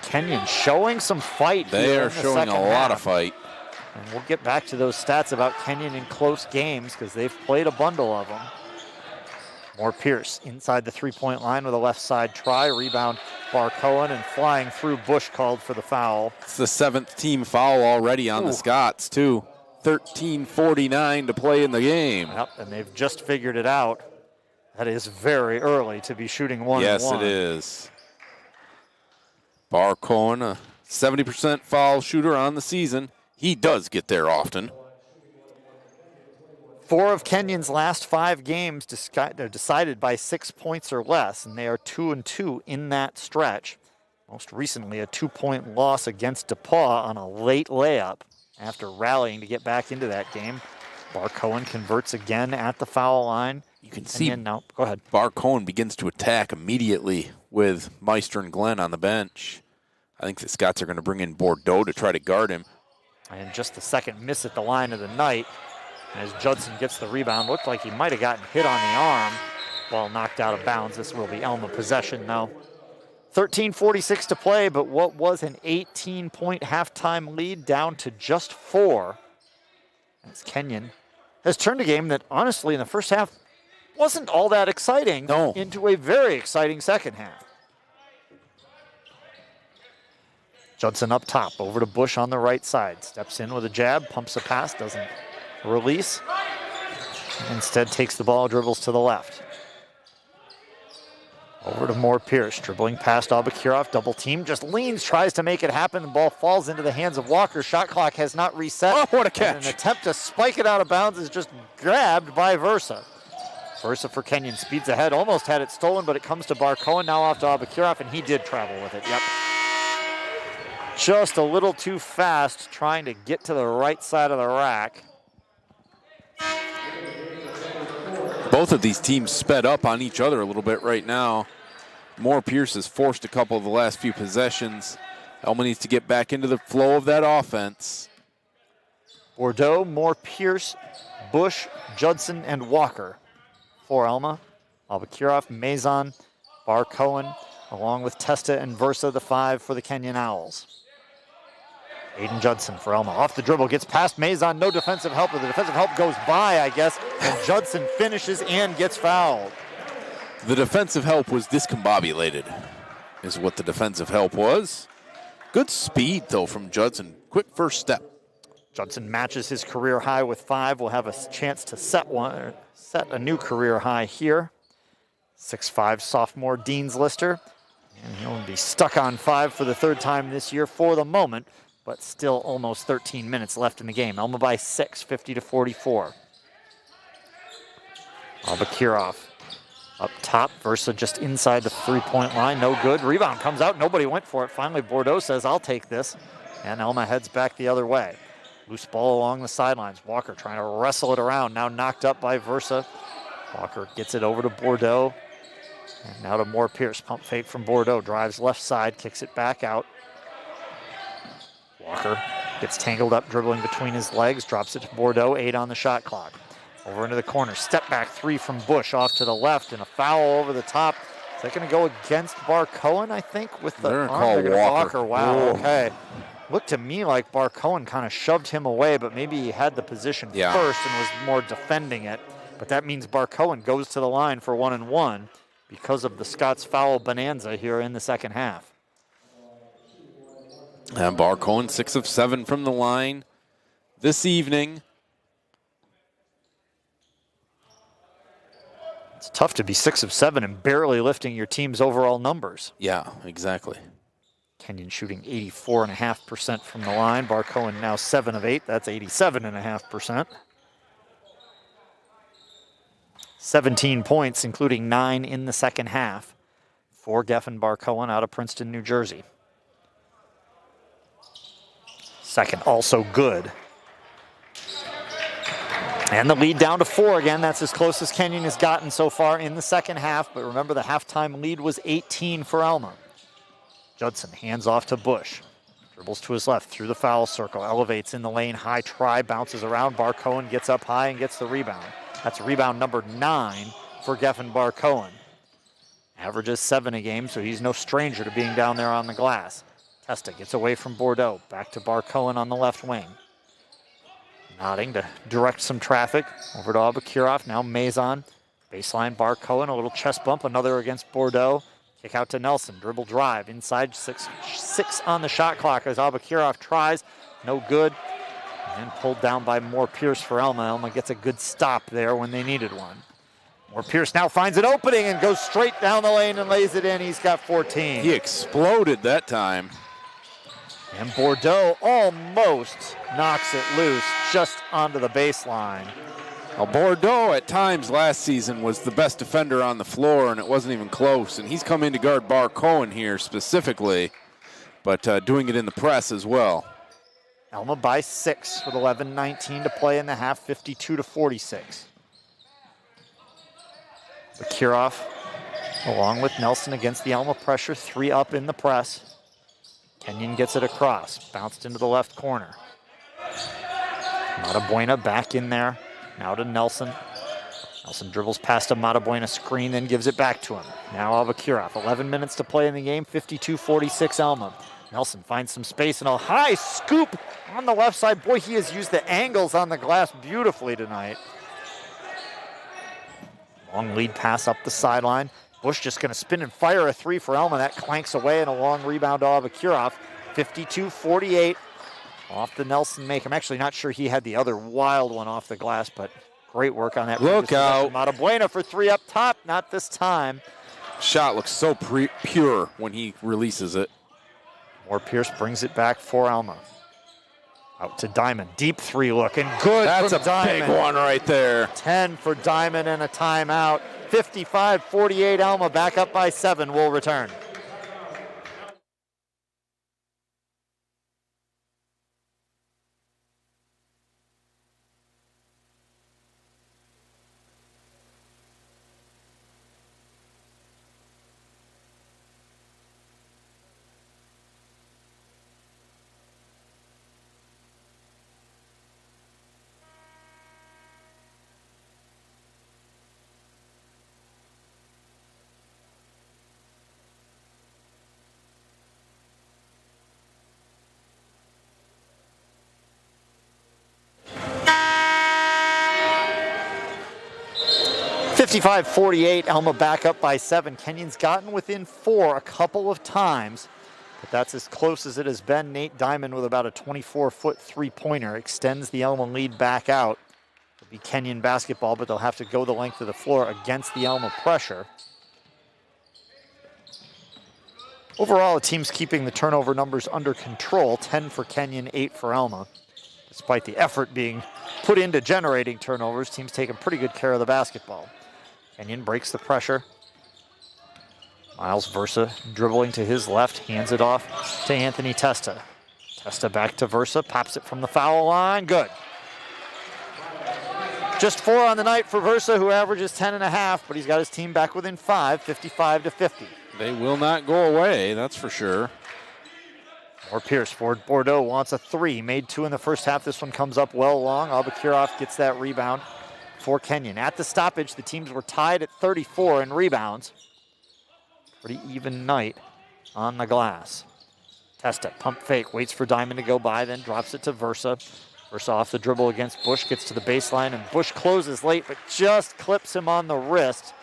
Kenyon showing some fight. They are showing a lot of fight. And we'll get back to those stats about Kenyon in close games because they've played a bundle of them. Moore Pierce inside the 3-point line with a left side try. Rebound Bar Cohen, and flying through, Bush called for the foul. It's the 7th team foul already on the Scots, too. 13:49 to play in the game. Yep, and they've just figured it out. That is very early to be shooting 1-1. Yes, it is. Bar Cohen, a 70% foul shooter on the season. He does get there often. 4 of Kenyon's last 5 games decided by 6 points or less, and they are 2-2 in that stretch. Most recently, a 2-point loss against DePaul on a late layup after rallying to get back into that game. Bar Cohen converts again at the foul line. You can see go ahead. Bar Cohen begins to attack immediately with Meister and Glenn on the bench. I think the Scots are going to bring in Bordeaux to try to guard him. And just the second miss at the line of the night. As Judson gets the rebound, looked like he might have gotten hit on the arm. Ball knocked out of bounds. This will be Alma possession now. 13:46 to play, but what was an 18-point halftime lead down to just 4. As Kenyon has turned a game that, honestly, in the first half wasn't all that exciting into a very exciting second half. Judson up top, over to Bush on the right side. Steps in with a jab, pumps a pass, doesn't release. Instead takes the ball, dribbles to the left. Over to Moore Pierce, dribbling past Abakirov, double team, just leans, tries to make it happen. The ball falls into the hands of Walker. Shot clock has not reset. Oh, what a catch. And an attempt to spike it out of bounds is just grabbed by Versa. Versa for Kenyon, speeds ahead, almost had it stolen, but it comes to Barcohen, now off to Abakirov, and he did travel with it, yep. Just a little too fast, trying to get to the right side of the rack. Both of these teams sped up on each other a little bit right now. Moore Pierce has forced a couple of the last few possessions. Alma needs to get back into the flow of that offense. Bordeaux, Moore Pierce, Bush, Judson, and Walker for Alma. Abakirov, Mazon, Barcohen, along with Testa and Versa, the 5 for the Kenyon Owls. Aiden Judson for Alma. Off the dribble, gets past Mazon, no defensive help, but the defensive help goes by, I guess, and Judson finishes and gets fouled. The defensive help was discombobulated, is what the defensive help was. Good speed, though, from Judson. Quick first step. Judson matches his career high with 5. Will have a chance to set a new career high here. 6'5" sophomore Dean's Lister. And he'll be stuck on 5 for the 3rd time this year for the moment, but still almost 13 minutes left in the game. Alma by 6, 50-44. Abakirov up top. Versa just inside the 3-point line. No good. Rebound comes out. Nobody went for it. Finally, Bordeaux says, I'll take this. And Alma heads back the other way. Loose ball along the sidelines. Walker trying to wrestle it around. Now knocked up by Versa. Walker gets it over to Bordeaux. And now to Moore Pierce. Pump fake from Bordeaux. Drives left side. Kicks it back out. Walker gets tangled up, dribbling between his legs. Drops it to Bordeaux. 8 on the shot clock. Over into the corner. Step back 3 from Bush off to the left. And a foul over the top. Is that going to go against Barcohen, I think? With the They're going to call Walker. Wow, Whoa. Okay. Looked to me like Barcohen kind of shoved him away, but maybe he had the position first and was more defending it. But that means Barcohen goes to the line for 1-1 because of the Scots foul bonanza here in the second half. And Barcohen 6 of 7 from the line this evening. It's tough to be 6 of 7 and barely lifting your team's overall numbers. Yeah, exactly. Kenyon shooting 84.5% from the line. Barcohen now 7 of 8. That's 87.5%. 17 points, including 9 in the second half for Geffen Barcohen out of Princeton, New Jersey. Second also good. And the lead down to 4 again. That's as close as Kenyon has gotten so far in the second half. But remember, the halftime lead was 18 for Alma. Judson hands off to Bush. Dribbles to his left through the foul circle. Elevates in the lane. High try. Bounces around. Barcohen gets up high and gets the rebound. That's rebound number 9 for Geffen Barcohen. Averages 7 a game, so he's no stranger to being down there on the glass. Testa gets away from Bordeaux. Back to Barcohen on the left wing. Nodding to direct some traffic. Over to Abakirov. Now Mazon. Baseline Barcohen. A little chest bump. Another against Bordeaux. Kick out to Nelson. Dribble drive. Inside 6 on the shot clock as Abakirov tries. No good. And pulled down by Moore Pierce for Alma. Alma gets a good stop there when they needed one. Moore Pierce now finds an opening and goes straight down the lane and lays it in. He's got 14. He exploded that time. And Bordeaux almost knocks it loose just onto the baseline. Well, Bordeaux at times last season was the best defender on the floor, and it wasn't even close. And he's come in to guard Barcohen here specifically, but doing it in the press as well. Alma by 6 with 11:19 to play in the half, 52-46. Bakirov along with Nelson against the Alma pressure, 3 up in the press. Kenyon gets it across, bounced into the left corner. Matabuena back in there, now to Nelson. Nelson dribbles past a Matabuena screen, then gives it back to him. Now Abakirov, 11 minutes to play in the game, 52-46 Alma. Nelson finds some space and a high scoop on the left side. Boy, he has used the angles on the glass beautifully tonight. Long lead pass up the sideline. Bush just going to spin and fire a 3 for Alma. That clanks away and a long rebound to Abakirov. 52-48 off the Nelson make. I'm actually not sure he had the other wild one off the glass, but great work on that. Look out. Matabuena for 3 up top. Not this time. Shot looks so pure when he releases it. Moore Pierce brings it back for Alma. Out to Diamond. Deep three looking good. That's from a Diamond. big one right there. 10 for Diamond and a timeout. 55-48 Alma, back up by 7. We'll return. (55-48) Alma back up by 7. Kenyon's gotten within 4 a couple of times, but that's as close as it has been. Nate Diamond with about a 24-foot three-pointer extends the Alma lead back out. It'll be Kenyon basketball, but they'll have to go the length of the floor against the Alma pressure. Overall, the team's keeping the turnover numbers under control. 10 for Kenyon, 8 for Alma. Despite the effort being put into generating turnovers, team's taking pretty good care of the basketball. Kenyon breaks the pressure. Miles Versa dribbling to his left, hands it off to Anthony Testa. Testa back to Versa, pops it from the foul line, good. Just 4 on the night for Versa, who averages 10.5, but he's got his team back within 5, 55-50. They will not go away, that's for sure. Moore Pierce for Bordeaux wants a 3. Made 2 in the first half. This one comes up well long. Albakirov gets that rebound for Kenyon. At the stoppage, the teams were tied at 34 in rebounds. Pretty even night on the glass. Testa, pump fake, waits for Diamond to go by, then drops it to Versa. Versa off the dribble against Bush, gets to the baseline, and Bush closes late, but just clips him on the wrist.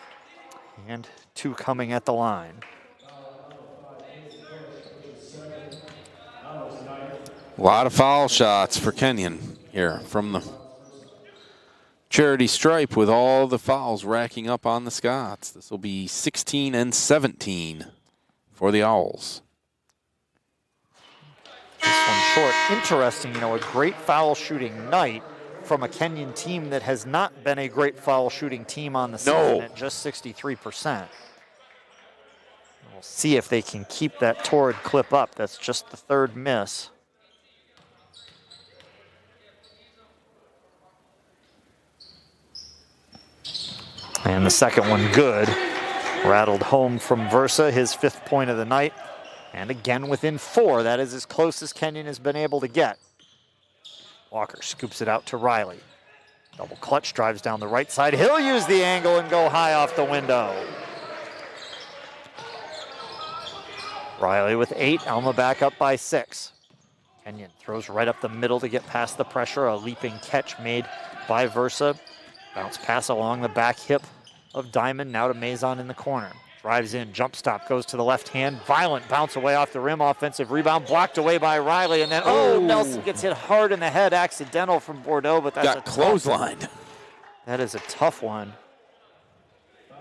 And 2 coming at the line. A lot of foul shots for Kenyon here from the charity stripe with all the fouls racking up on the Scots. This will be 16 and 17 for the Owls. This one short. Interesting, a great foul shooting night from a Kenyon team that has not been a great foul shooting team on the season at just 63%. We'll see if they can keep that torrid clip up. That's just the 3rd miss. And the second one good. Rattled home from Versa, his 5th point of the night. And again within 4. That is as close as Kenyon has been able to get. Walker scoops it out to Riley. Double clutch, drives down the right side. He'll use the angle and go high off the window. Riley with 8, Alma back up by 6. Kenyon throws right up the middle to get past the pressure. A leaping catch made by Versa. Bounce pass along the back hip of Diamond, now to Maison in the corner. Drives in, jump stop, goes to the left hand. Violent bounce away off the rim, offensive rebound, blocked away by Riley, and then, Nelson gets hit hard in the head, accidental from Bordeaux, but that's got clotheslined. That is a tough one.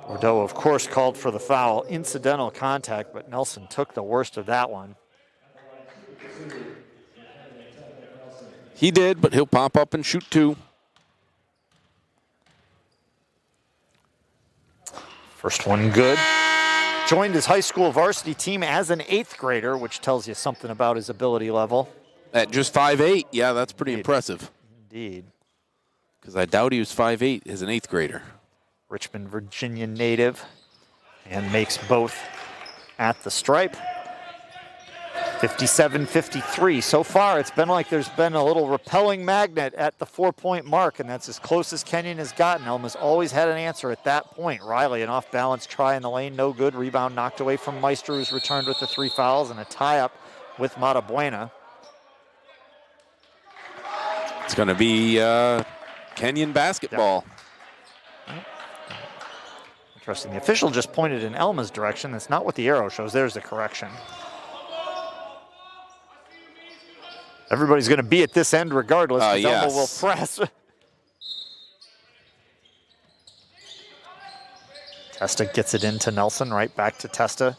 Bordeaux, of course, called for the foul. Incidental contact, but Nelson took the worst of that one. He did, but he'll pop up and shoot 2. First one good. Joined his high school varsity team as an 8th grader, which tells you something about his ability level. At just 5'8", yeah, that's pretty impressive. Indeed. Because I doubt he was 5'8" as an 8th grader. Richmond, Virginia native, and makes both at the stripe. 57-53. So far, it's been like there's been a little repelling magnet at the 4-point mark, and that's as close as Kenyon has gotten. Elma's always had an answer at that point. Riley, an off-balance try in the lane, no good. Rebound knocked away from Meister, who's returned with the 3 fouls, and a tie-up with Matabuena. It's going to be Kenyon basketball. Yep. Interesting. The official just pointed in Elma's direction. That's not what the arrow shows. There's the correction. Everybody's going to be at this end regardless, because Elma will press. Testa gets it into Nelson, right back to Testa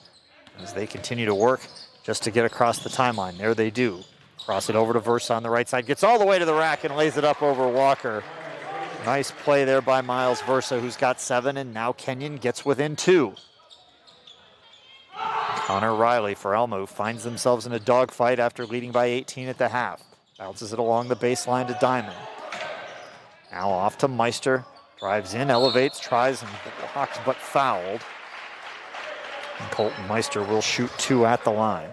as they continue to work just to get across the timeline. There they do. Cross it over to Versa on the right side. Gets all the way to the rack and lays it up over Walker. Nice play there by Miles Versa, who's got 7, and now Kenyon gets within 2. Connor Riley for Alma, who finds themselves in a dogfight after leading by 18 at the half. Bounces it along the baseline to Diamond. Now off to Meister. Drives in, elevates, tries, and blocked but fouled. And Colton Meister will shoot 2 at the line.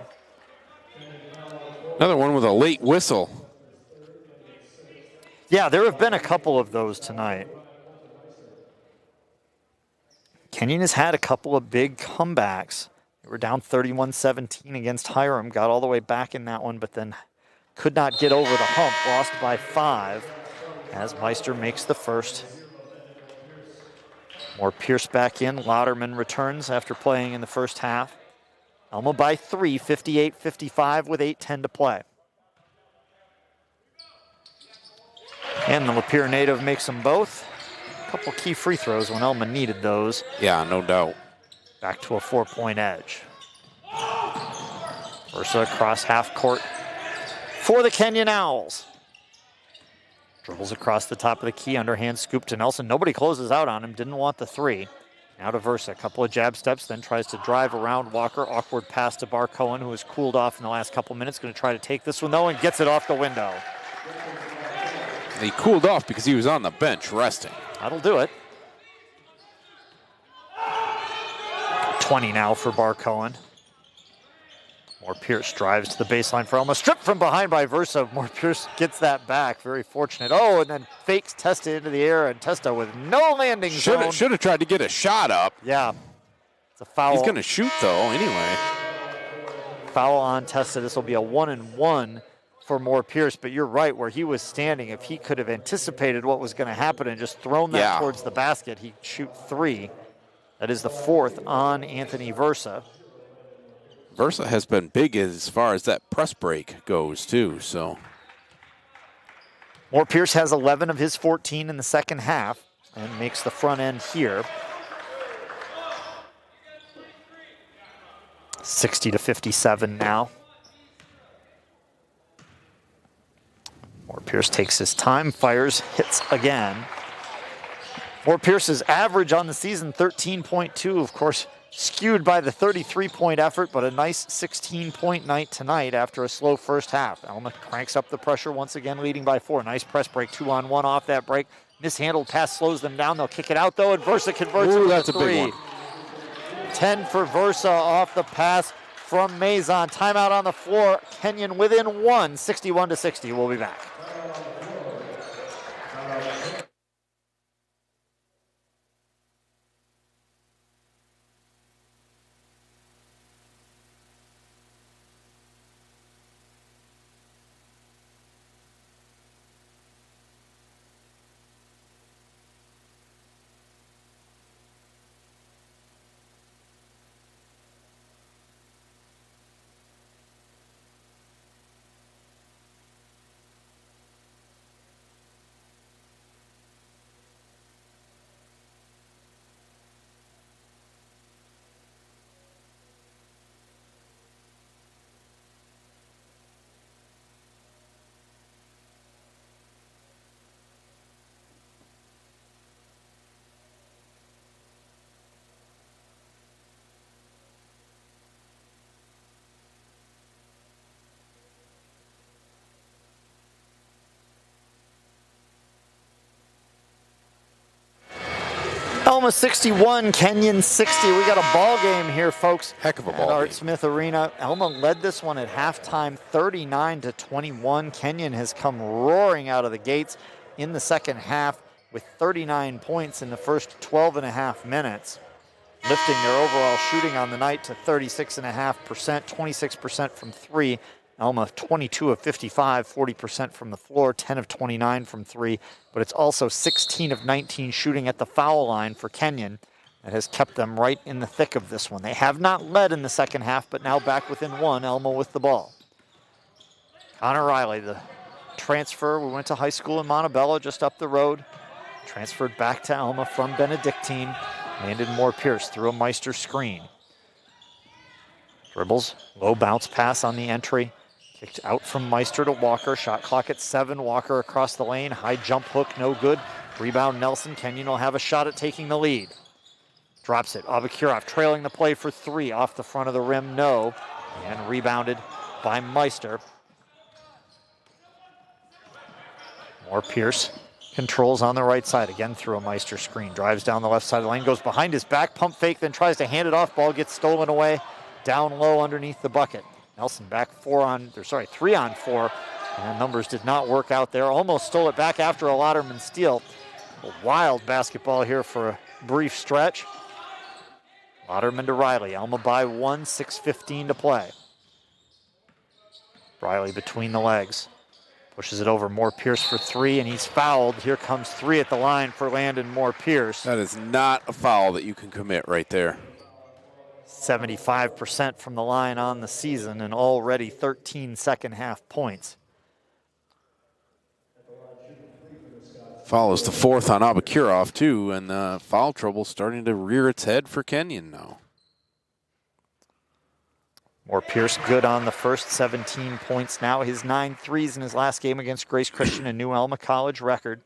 Another one with a late whistle. Yeah, there have been a couple of those tonight. Kenyon has had a couple of big comebacks. They were down 31-17 against Hiram, got all the way back in that one, but then could not get over the hump, lost by 5 as Meister makes the first. More Pierce back in. Lauderman returns after playing in the first half. Alma by 3, 58-55 with 8:10 to play. And the Lapeer native makes them both. A couple key free throws when Alma needed those. Yeah, no doubt. Back to a 4-point edge. Versa across half court for the Kenyon Owls. Dribbles across the top of the key, underhand scoop to Nelson. Nobody closes out on him, didn't want the 3. Now to Versa, a couple of jab steps, then tries to drive around Walker. Awkward pass to Bar Cohen, who has cooled off in the last couple minutes. Going to try to take this one though, and gets it off the window. He cooled off because he was on the bench resting. That'll do it. 20 now for Bar Cohen. Moore Pierce drives to the baseline for Alma. Stripped from behind by Versa. Moore Pierce gets that back. Very fortunate. Oh, and then fakes Testa into the air, and Testa with no landing zone. Should have tried to get a shot up. Yeah. It's a foul. He's going to shoot, though, anyway. Foul on Testa. This will be a 1-and-1 for Moore Pierce, but you're right, where he was standing, if he could have anticipated what was going to happen and just thrown that towards the basket, he'd shoot 3. That is the 4th on Anthony Versa. Versa has been big as far as that press break goes, too, so. Moore Pierce has 11 of his 14 in the second half and makes the front end here. 60-57 now. Moore Pierce takes his time, fires, hits again. Moore Pierce's average on the season, 13.2, of course, skewed by the 33-point effort, but a nice 16-point night tonight after a slow first half. Alma cranks up the pressure once again, leading by 4. Nice press break, 2-on-1 off that break. Mishandled pass slows them down. They'll kick it out, though, and Versa converts it with that's a 3. A big one. 10 for Versa off the pass from Mazon. Timeout on the floor. Kenyon within 1, 61-60. We'll be back. Alma 61, Kenyon 60. We got a ball game here, folks. Heck of a ball at Art game. Smith Arena. Alma led this one at halftime, 39-21. Kenyon has come roaring out of the gates in the second half with 39 points in the first 12 and a half minutes, lifting their overall shooting on the night to 36.5%, 26% from 3. Alma 22 of 55, 40% from the floor, 10 of 29 from 3, but it's also 16 of 19 shooting at the foul line for Kenyon. That has kept them right in the thick of this one. They have not led in the second half, but now back within 1, Alma with the ball. Connor Riley, the transfer, we went to high school in Montebello, just up the road, transferred back to Alma from Benedictine. Landon Moore-Pierce through a Meister screen. Dribbles, low bounce pass on the entry. Kicked out from Meister to Walker. Shot clock at 7. Walker across the lane. High jump hook, no good. Rebound Nelson. Kenyon will have a shot at taking the lead. Drops it. Abakurov trailing the play for 3. Off the front of the rim, no. And rebounded by Meister. Moore-Pierce controls on the right side. Again through a Meister screen. Drives down the left side of the lane. Goes behind his back. Pump fake. Then tries to hand it off. Ball gets stolen away. Down low underneath the bucket. Nelson back 3 on 4. And numbers did not work out there. Almost stole it back after a Lauderman steal. A wild basketball here for a brief stretch. Lauderman to Riley. Alma by 1, 6:15 to play. Riley between the legs. Pushes it over Moore-Pierce for 3, and he's fouled. Here comes 3 at the line for Landon Moore-Pierce. That is not a foul that you can commit right there. 75% from the line on the season and already 13 second half points. Follows the 4th on Abakurov too, and foul trouble starting to rear its head for Kenyon now. Moore-Pierce good on the first, 17 points now. His 9 threes in his last game against Grace Christian, a new Alma College record.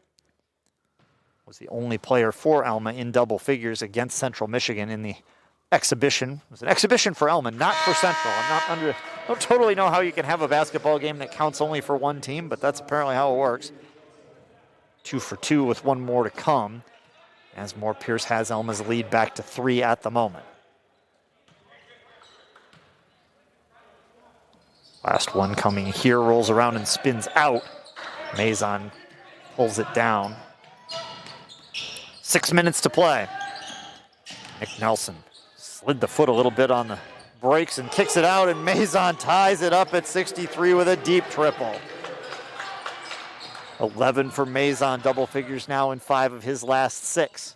Was the only player for Alma in double figures against Central Michigan in the exhibition. It was an exhibition for Alma, not for Central. I don't totally know how you can have a basketball game that counts only for one team, but that's apparently how it works. 2 for 2 with 1 more to come, as Moore-Pierce has Alma's lead back to 3 at the moment. Last one coming here, rolls around and spins out. Mazon pulls it down. 6 minutes to play. Nick Nelson slid the foot a little bit on the brakes and kicks it out, and Mazon ties it up at 63 with a deep triple. 11 for Mazon, double figures now in 5 of his last 6.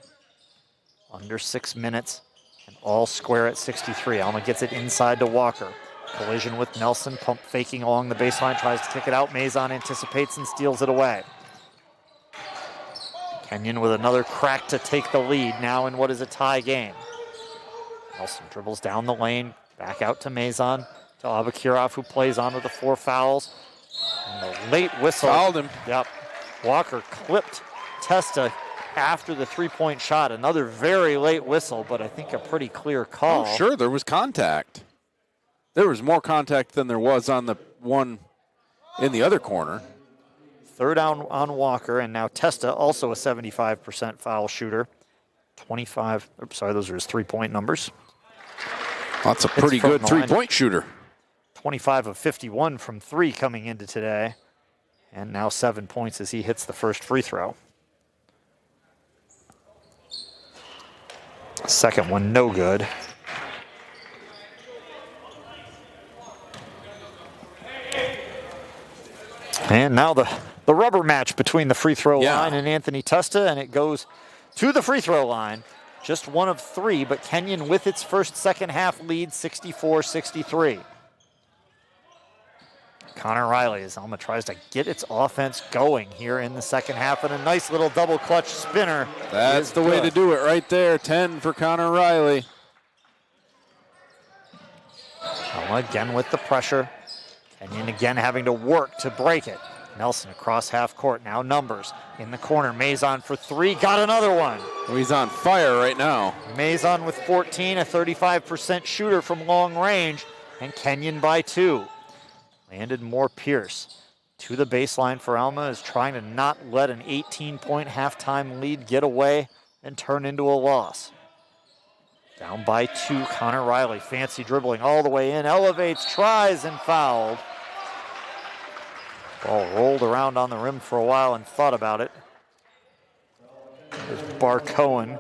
Under 6 minutes, and all square at 63. Alma gets it inside to Walker. Collision with Nelson, pump faking along the baseline, tries to kick it out. Mazon anticipates and steals it away. Kenyon with another crack to take the lead now in what is a tie game. Nelson dribbles down the lane, back out to Mazon, to Abakurov, who plays on with the 4 fouls. And the late whistle. Fouled him. Yep. Walker clipped Testa after the 3-point shot. Another very late whistle, but I think a pretty clear call. Oh, sure, there was contact. There was more contact than there was on the one in the other corner. 3rd down on Walker, and now Testa, also a 75% foul shooter. 25, oops, sorry, those are his 3-point numbers. That's a pretty good 3-point shooter. 25 of 51 from 3 coming into today. And now 7 points as he hits the first free throw. Second one, no good. And now the rubber match between the free throw line and Anthony Testa, and it goes to the free throw line. Just 1 of 3, but Kenyon with its first second half lead, 64-63. Connor Riley, as Alma tries to get its offense going here in the second half, and a nice little double clutch spinner. That's the way to do it right there. 10 for Connor Riley. Alma again with the pressure. Kenyon again having to work to break it. Nelson across half court, now numbers. In the corner, Mazon for 3, got another one. Oh, he's on fire right now. Mazon with 14, a 35% shooter from long range, and Kenyon by 2. Landon Moore-Pierce to the baseline for Alma, is trying to not let an 18-point halftime lead get away and turn into a loss. Down by 2, Connor Riley, fancy dribbling all the way in, elevates, tries, and fouled. Ball rolled around on the rim for a while and thought about it. There's Bar Cohen,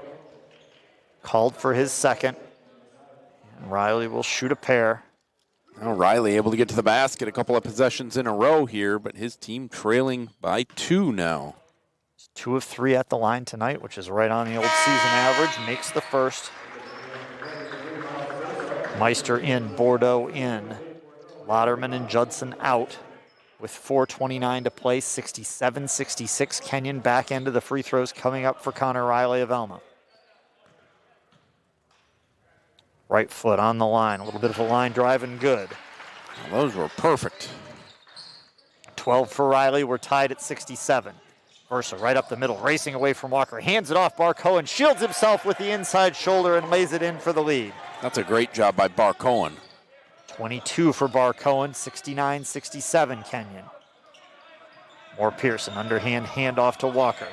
called for his second. And Riley will shoot a pair. Now Riley able to get to the basket a couple of possessions in a row here, but his team trailing by 2 now. 2 of 3 at the line tonight, which is right on the old season average, makes the first. Meister in, Bordeaux in. Lauderman and Judson out with 4:29 to play, 67-66. Kenyon back end of the free throws coming up for Connor Riley of Alma. Right foot on the line. A little bit of a line drive and good. Well, those were perfect. 12 for Riley. We're tied at 67. Versa right up the middle, racing away from Walker. Hands it off. Bar Cohen shields himself with the inside shoulder and lays it in for the lead. That's a great job by Bar Cohen. 22 for Bar Cohen, 69-67 Kenyon. Moore Pearson, underhand handoff to Walker.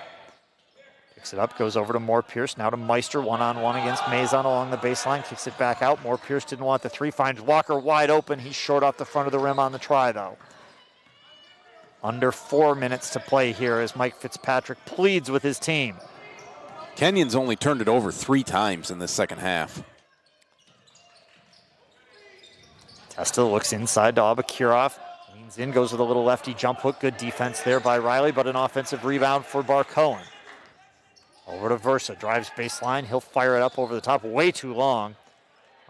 Picks it up, goes over to Moore Pierce, now to Meister, one-on-one against Mazon along the baseline, kicks it back out. Moore Pierce didn't want the three, finds Walker wide open. He's short off the front of the rim on the try, though. Under 4 minutes to play here as Mike Fitzpatrick pleads with his team. Kenyon's only turned it over 3 times in this second half. Testa looks inside to Abakirov. Leans in, goes with a little lefty jump hook. Good defense there by Riley, but an offensive rebound for Bar Cohen. Over to Versa, drives baseline. He'll fire it up over the top, way too long.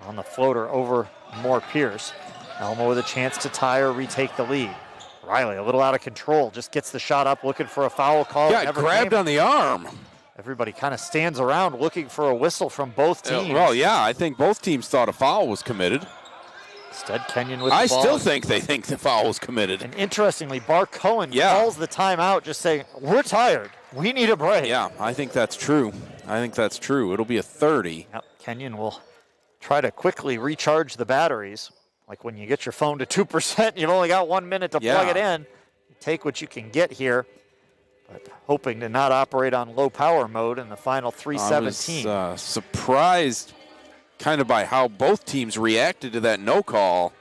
On the floater over Moore Pierce. Alma with a chance to tie or retake the lead. Riley a little out of control, just gets the shot up, looking for a foul call. Yeah, grabbed on the arm. Everybody kind of stands around looking for a whistle from both teams. Well, yeah, I think both teams thought a foul was committed. Instead, Kenyon with the ball. I still think they think the foul was committed. And interestingly, Bar Cohen calls the timeout, just saying, we're tired. We need a break. Yeah, I think that's true. It'll be a 30. Yep, Kenyon will try to quickly recharge the batteries. Like when you get your phone to 2%, you've only got 1 minute to plug it in. You take what you can get here, but hoping to not operate on low power mode in the final 3:17. I was surprised kind of by how both teams reacted to that no call.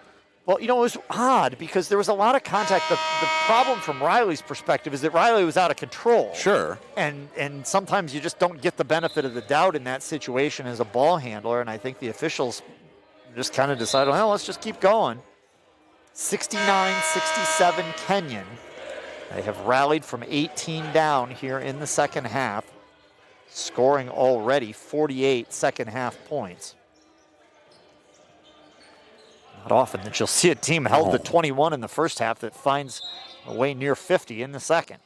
Well, it was odd because there was a lot of contact. The problem from Riley's perspective is that Riley was out of control. Sure. And sometimes you just don't get the benefit of the doubt in that situation as a ball handler, and I think the officials just kind of decided, well, let's just keep going. 69-67 Kenyon. They have rallied from 18 down here in the second half, scoring already 48 second half points. Not often that you'll see a team held to 21 in the first half that finds a way near 50 in the second.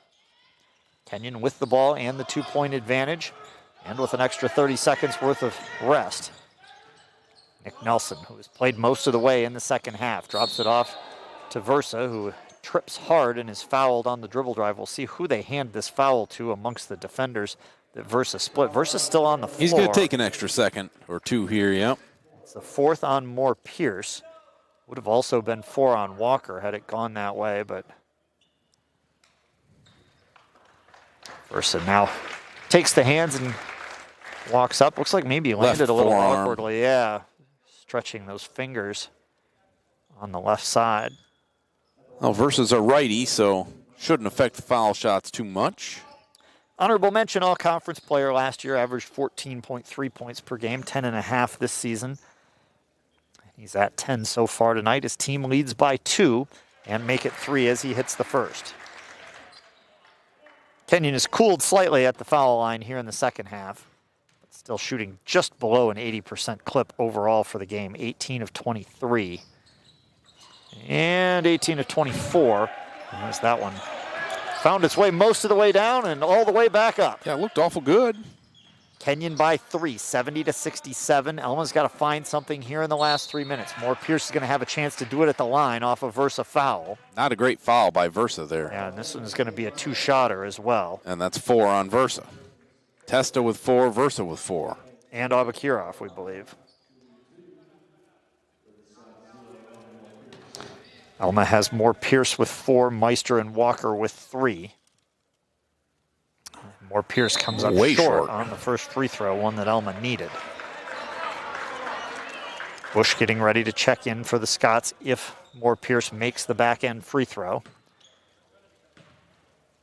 Kenyon with the ball and the 2-point advantage, and with an extra 30 seconds worth of rest. Nick Nelson, who has played most of the way in the second half, drops it off to Versa, who trips hard and is fouled on the dribble drive. We'll see who they hand this foul to amongst the defenders that Versa split. Versa's still on the floor. He's going to take an extra second or two here, yeah. It's the 4th on Moore Pierce. Would have also been 4 on Walker had it gone that way, but Versa now takes the hands and walks up. Looks like maybe he landed a little awkwardly, yeah. Stretching those fingers on the left side. Well, Versa's a righty, so shouldn't affect the foul shots too much. Honorable mention, all-conference player last year, averaged 14.3 points per game, 10.5 this season. He's at 10 so far tonight. His team leads by 2 and make it 3 as he hits the first. Kenyon is cooled slightly at the foul line here in the second half. Still shooting just below an 80% clip overall for the game. 18 of 23. And 18 of 24. And there's that one. Found its way most of the way down and all the way back up. Yeah, it looked awful good. Kenyon by 3, 70-67. Alma's got to find something here in the last 3 minutes. Moore Pierce is going to have a chance to do it at the line off a Versa foul. Not a great foul by Versa there. Yeah, and this one is going to be a 2-shotter as well. And that's 4 on Versa. Testa with 4, Versa with 4. And Abakirov, we believe. Alma has Moore Pierce with 4, Meister and Walker with 3. Moore Pierce comes up short on the first free throw, one that Alma needed. Bush getting ready to check in for the Scots if Moore Pierce makes the back end free throw.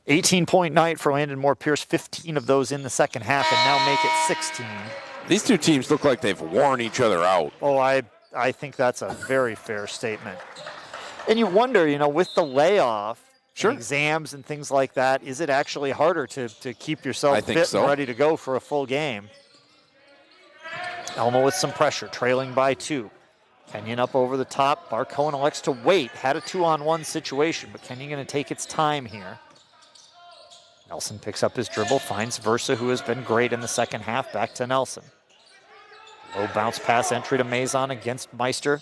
18-point night for Landon Moore Pierce, 15 of those in the second half, and now make it 16. These two teams look like they've worn each other out. Oh, I think that's a very fair statement. And you wonder, with the layoff, exams and things like that, is it actually harder to keep yourself fit and ready to go for a full game? Alma with some pressure, trailing by 2. Kenyon up over the top. Bar Cohen elects to wait. Had a 2-on-1 situation, but Kenyon going to take its time here. Nelson picks up his dribble, finds Versa, who has been great in the second half, back to Nelson. Low bounce pass entry to Mazon against Meister.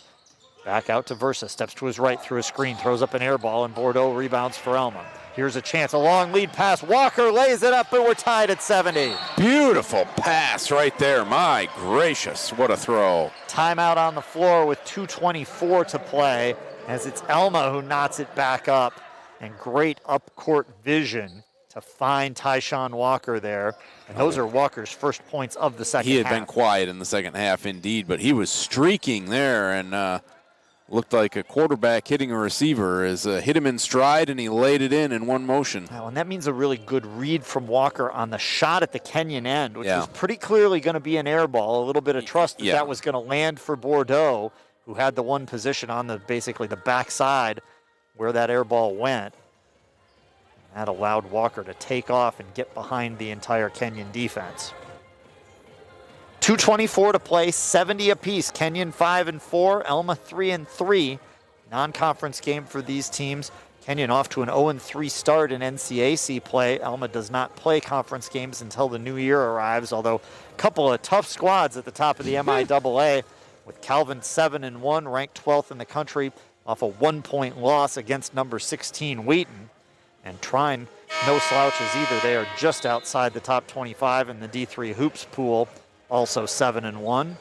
Back out to Versa, steps to his right through a screen, throws up an air ball, and Bordeaux rebounds for Alma. Here's a chance, a long lead pass. Walker lays it up, and we're tied at 70. Beautiful pass right there. My gracious, what a throw. Timeout on the floor with 2:24 to play, as it's Alma who knots it back up. And great up-court vision to find Tyshawn Walker there. And those are Walker's first points of the second half. He had been quiet in the second half indeed, but he was streaking there and looked like a quarterback hitting a receiver. As hit him in stride and he laid it in one motion. Well, and that means a really good read from Walker on the shot at the Kenyon end, which was pretty clearly going to be an air ball. A little bit of trust that that was going to land for Bordeaux, who had the one position on the basically the backside where that air ball went. That allowed Walker to take off and get behind the entire Kenyon defense. 2:24 to play, 70 apiece. Kenyon 5-4, Alma 3-3. Non-conference game for these teams. Kenyon off to an 0-3 start in NCAC play. Alma does not play conference games until the new year arrives, although a couple of tough squads at the top of the MIAA, with Calvin 7-1, ranked 12th in the country, off a 1-point loss against number 16 Wheaton. And Trine, no slouches either. They are just outside the top 25 in the D3 Hoops pool, also 7-1.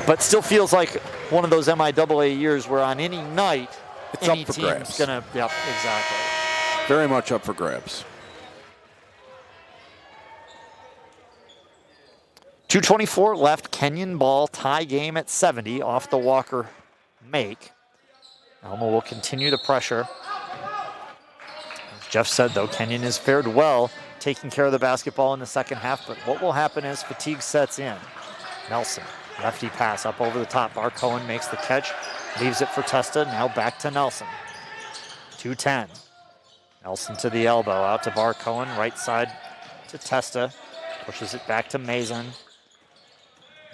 But still feels like one of those MIAA years where on any night, it's any up for team's grabs. gonna, yep, exactly. Very much up for grabs. 2:24 left, Kenyon ball, tie game at 70 off the Walker make. Alma will continue the pressure. As Jeff said, though, Kenyon has fared well taking care of the basketball in the second half, but what will happen as fatigue sets in? Nelson, lefty pass up over the top. Bar Cohen makes the catch, leaves it for Testa, now back to Nelson. 2:10. Nelson to the elbow, out to Bar Cohen, right side to Testa, pushes it back to Mazon.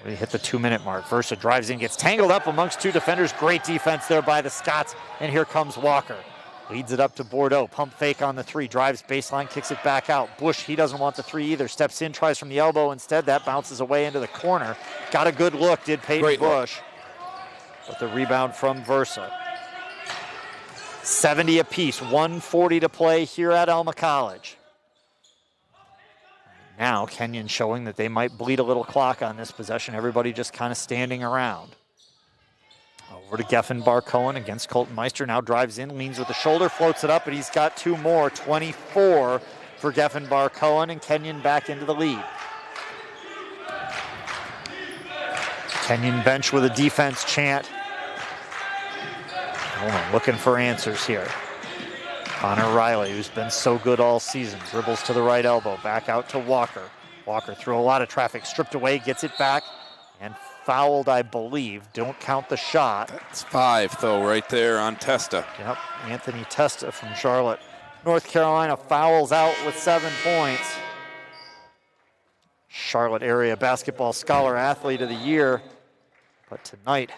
We hit the 2-minute mark. Versa drives in, gets tangled up amongst two defenders. Great defense there by the Scots, and here comes Walker. Leads it up to Bordeaux. Pump fake on the three. Drives baseline, kicks it back out. Bush, he doesn't want the three either. Steps in, tries from the elbow instead. That bounces away into the corner. Got a good look, did Peyton Bush. But the rebound from Versa. 70 apiece, 1:40 to play here at Alma College. Now Kenyon showing that they might bleed a little clock on this possession. Everybody just kind of standing around. Over to Geffen Bar Cohen against Colton Meister. Now drives in, leans with the shoulder, floats it up, but he's got two more. 24 for Geffen Bar Cohen, and Kenyon back into the lead. Kenyon bench with a defense chant. Looking for answers here. Connor Riley, who's been so good all season, dribbles to the right elbow, back out to Walker. Walker through a lot of traffic, stripped away, gets it back, and fouled, I believe. Don't count the shot. That's 5, though, right there on Testa. Yep, Anthony Testa from Charlotte, North Carolina, fouls out with 7 points. Charlotte area basketball scholar athlete of the year, but tonight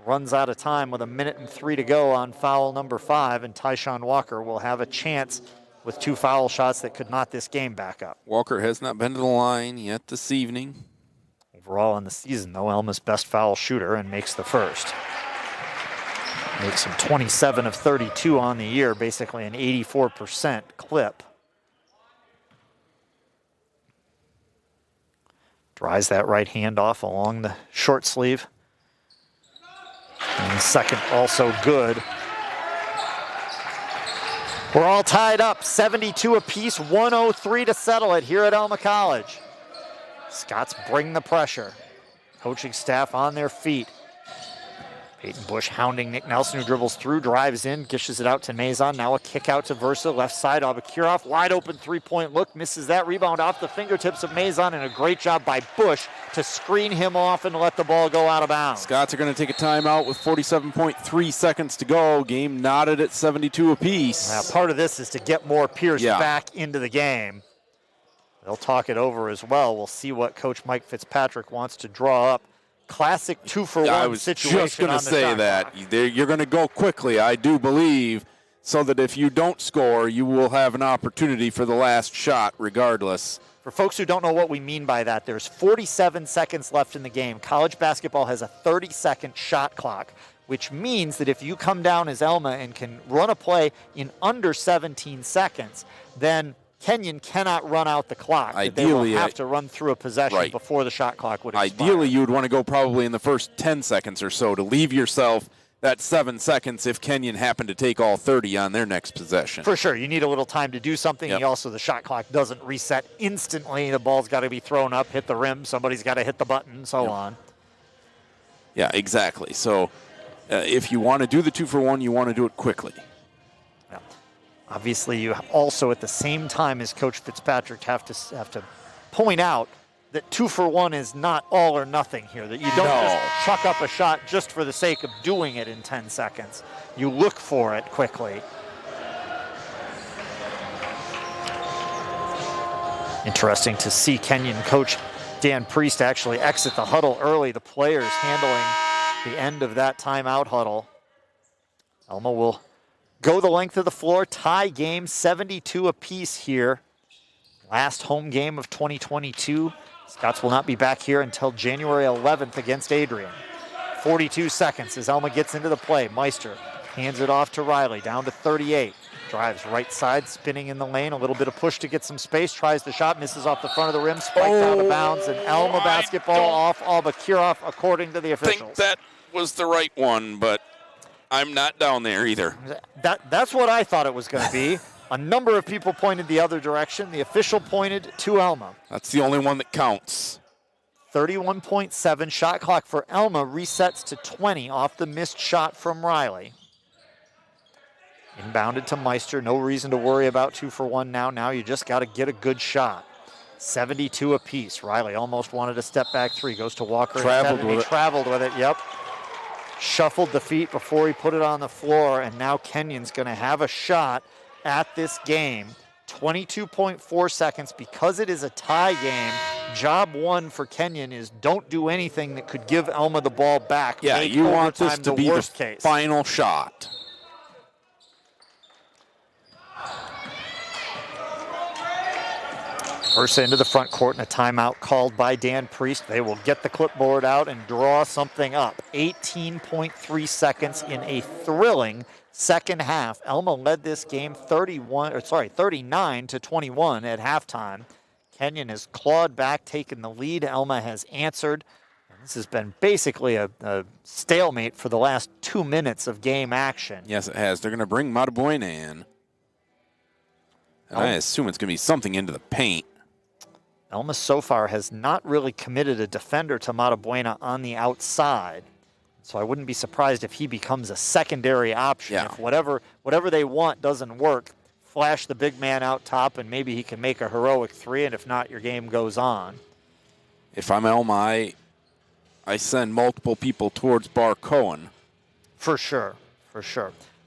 runs out of time with 1:03 to go on foul number 5, and Tyshawn Walker will have a chance with 2 foul shots that could knot this game back up. Walker has not been to the line yet this evening. Overall in the season, though, Alma's best foul shooter and makes the first. Makes him 27 of 32 on the year, basically an 84% clip. Dries that right hand off along the short sleeve. And second also good. We're all tied up, 72 apiece, 1:03 to settle it here at Alma College. Scots bring the pressure. Coaching staff on their feet. Peyton Bush hounding Nick Nelson, who dribbles through, drives in, dishes it out to Mazon. Now a kick out to Versa, left side. Abakurov, wide open three-point look, misses that rebound off the fingertips of Mazon, and a great job by Bush to screen him off and let the ball go out of bounds. Scots are going to take a timeout with 47.3 seconds to go. Game knotted at 72 apiece. Now, part of this is to get more Pierce back into the game. They'll talk it over as well. We'll see what Coach Mike Fitzpatrick wants to draw up. Classic 2-for-1 situation. I was just going to say that. You're going to go quickly, I do believe, so that if you don't score, you will have an opportunity for the last shot regardless For folks who don't know what we mean by that, there's 47 seconds left in the game. College basketball has a 30-second shot clock, which means that if you come down as Alma and can run a play in under 17 seconds, then Kenyon cannot run out the clock. Ideally, they will have to run through a possession before the shot clock would expire. Ideally, you would want to go probably in the first 10 seconds or so to leave yourself that 7 seconds if Kenyon happened to take all 30 on their next possession. For sure. You need a little time to do something. Yep. Also, the shot clock doesn't reset instantly. The ball's got to be thrown up, hit the rim. Somebody's got to hit the button, so on. Yeah, exactly. So if you want to do the 2-for-1, you want to do it quickly. Yeah. Obviously, you also, at the same time as Coach Fitzpatrick, have to point out that 2-for-1 is not all or nothing here, that you don't just chuck up a shot just for the sake of doing it in 10 seconds. You look for it quickly. Interesting to see Kenyon coach Dan Priest actually exit the huddle early. The players handling the end of that timeout huddle. Alma will go the length of the floor, tie game, 72 apiece here. Last home game of 2022. Scots will not be back here until January 11th against Adrian. 42 seconds as Alma gets into the play. Meister hands it off to Riley, down to 38. Drives right side, spinning in the lane. A little bit of push to get some space. Tries the shot, misses off the front of the rim, spiked out of bounds, and Alma basketball off Alba Kirov, according to the officials. I think that was the right one, but I'm not down there either. That's what I thought it was going to be. A number of people pointed the other direction. The official pointed to Alma. That's the only one that counts. 31.7 shot clock for Alma resets to 20 off the missed shot from Riley. Inbounded to Meister. No reason to worry about 2-for-1 now. Now you just got to get a good shot. 72 apiece. Riley almost wanted a step back three. Goes to Walker. Traveled with it. Yep. Shuffled the feet before he put it on the floor. And now Kenyon's going to have a shot at this game. 22.4 seconds. Because it is a tie game, job one for Kenyon is don't do anything that could give Alma the ball back. Yeah, Make you want this overtime to be worst the case. final shot. Versa into the front court and a timeout called by Dan Priest. They will get the clipboard out and draw something up. 18.3 seconds in a thrilling second half. Alma led this game 39 to 21 at halftime. Kenyon has clawed back, taken the lead. Alma has answered. And this has been basically a stalemate for the last 2 minutes of game action. Yes, it has. They're going to bring Matabuena in. And I assume it's going to be something into the paint. Alma so far has not really committed a defender to Matabuena on the outside. So I wouldn't be surprised if he becomes a secondary option. Yeah. If whatever they want doesn't work, flash the big man out top and maybe he can make a heroic three, and if not, your game goes on. If I'm Alma, I send multiple people towards Bar Cohen. For sure.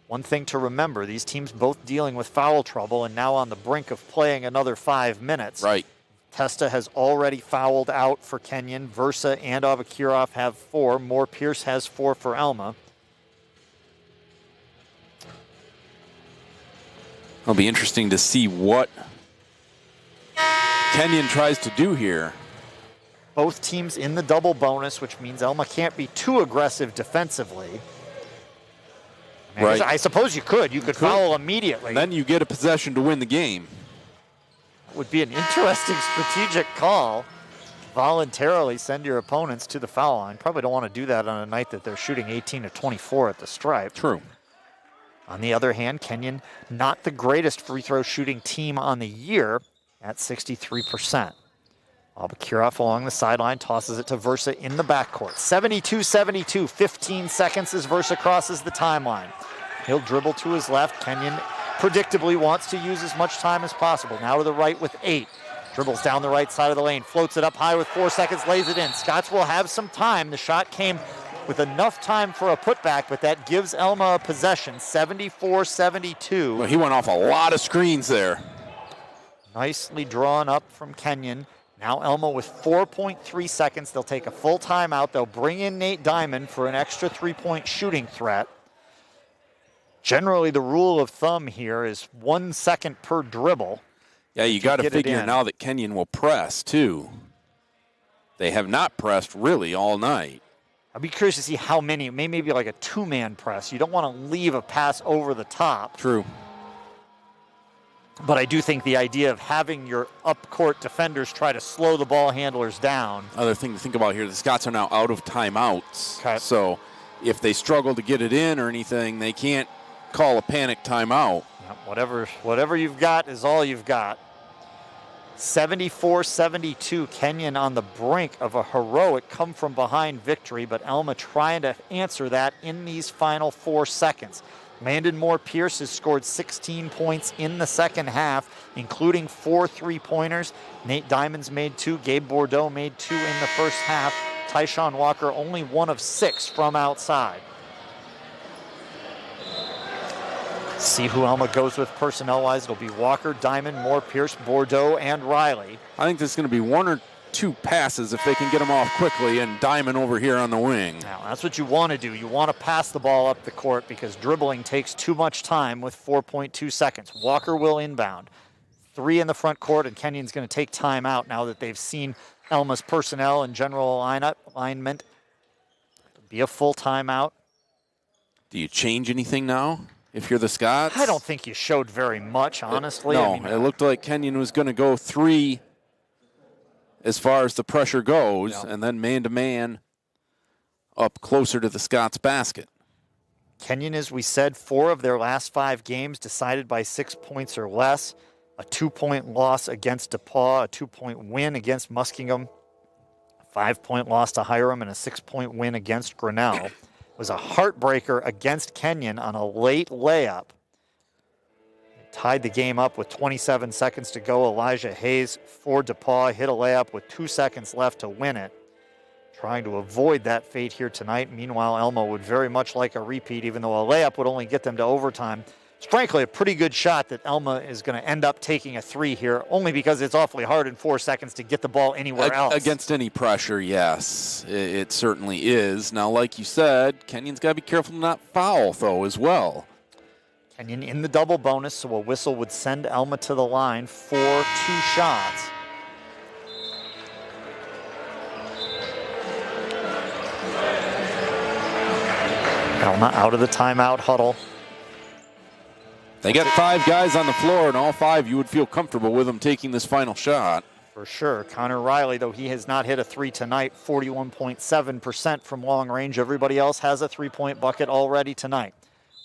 One thing to remember, these teams both dealing with foul trouble and now on the brink of playing another 5 minutes. Right. Testa has already fouled out for Kenyon. Versa and Avakirov have 4. Moore Pierce has 4 for Alma. It'll be interesting to see what Kenyon tries to do here. Both teams in the double bonus, which means Alma can't be too aggressive defensively. Right. I suppose you could. You could foul immediately. And then you get a possession to win the game. Would be an interesting strategic call. Voluntarily send your opponents to the foul line. Probably don't want to do that on a night that they're shooting 18 to 24 at the stripe. True. On the other hand, Kenyon, not the greatest free throw shooting team on the year at 63%. Abakirov along the sideline tosses it to Versa in the backcourt. 72-72, 15 seconds as Versa crosses the timeline. He'll dribble to his left. Kenyon predictably wants to use as much time as possible. Now to the right with 8. Dribbles down the right side of the lane. Floats it up high with 4 seconds. Lays it in. Scots will have some time. The shot came with enough time for a putback, but that gives Alma a possession. 74-72. Well, he went off a lot of screens there. Nicely drawn up from Kenyon. Now Alma with 4.3 seconds. They'll take a full timeout. They'll bring in Nate Diamond for an extra 3-point shooting threat. Generally, the rule of thumb here is 1 second per dribble. Yeah, you got to figure now that Kenyon will press, too. They have not pressed really all night. I'd be curious to see how many. Maybe like a two-man press. You don't want to leave a pass over the top. True. But I do think the idea of having your up-court defenders try to slow the ball handlers down. Other thing to think about here, the Scots are now out of timeouts. Okay. So if they struggle to get it in or anything, they can't call a panic timeout. Yeah, whatever you've got is all you've got. 74-72, Kenyon on the brink of a heroic come-from-behind victory, but Alma trying to answer that in these final 4 seconds. Landon Moore-Pierce has scored 16 points in the second half, including 4 3-pointers. Nate Diamonds made 2. Gabe Bordeaux made 2 in the first half. Tyshawn Walker only 1 of 6 from outside. See who Alma goes with personnel-wise. It'll be Walker, Diamond, Moore-Pierce, Bordeaux, and Riley. I think there's going to be 1 or 2 passes if they can get them off quickly, and Diamond over here on the wing. Now, that's what you want to do. You want to pass the ball up the court because dribbling takes too much time with 4.2 seconds. Walker will inbound. 3 in the front court, and Kenyon's going to take time out now that they've seen Alma's personnel and general alignment. It'll be a full timeout. Do you change anything now? If you're the Scots? I don't think you showed very much, honestly. No, it looked like Kenyon was going to go 3 as far as the pressure goes, and then man-to-man up closer to the Scots basket. Kenyon, as we said, 4 of their last 5 games decided by 6 points or less. A 2-point loss against DePaul, a 2-point win against Muskingum, a 5-point loss to Hiram, and a 6-point win against Grinnell. Was a heartbreaker against Kenyon on a late layup. They tied the game up with 27 seconds to go. Elijah Hayes for DePaul hit a layup with 2 seconds left to win it. Trying to avoid that fate here tonight. Meanwhile, Alma would very much like a repeat, even though a layup would only get them to overtime. It's frankly a pretty good shot that Alma is going to end up taking a 3 here, only because it's awfully hard in 4 seconds to get the ball anywhere else. Against any pressure, yes, it certainly is. Now, like you said, Kenyon's got to be careful to not foul, though, as well. Kenyon in the double bonus, so a whistle would send Alma to the line for 2 shots. Alma out of the timeout huddle. They got 5 guys on the floor, and all 5 you would feel comfortable with them taking this final shot. For sure. Connor Riley, though he has not hit a 3 tonight, 41.7% from long range. Everybody else has a 3-point bucket already tonight.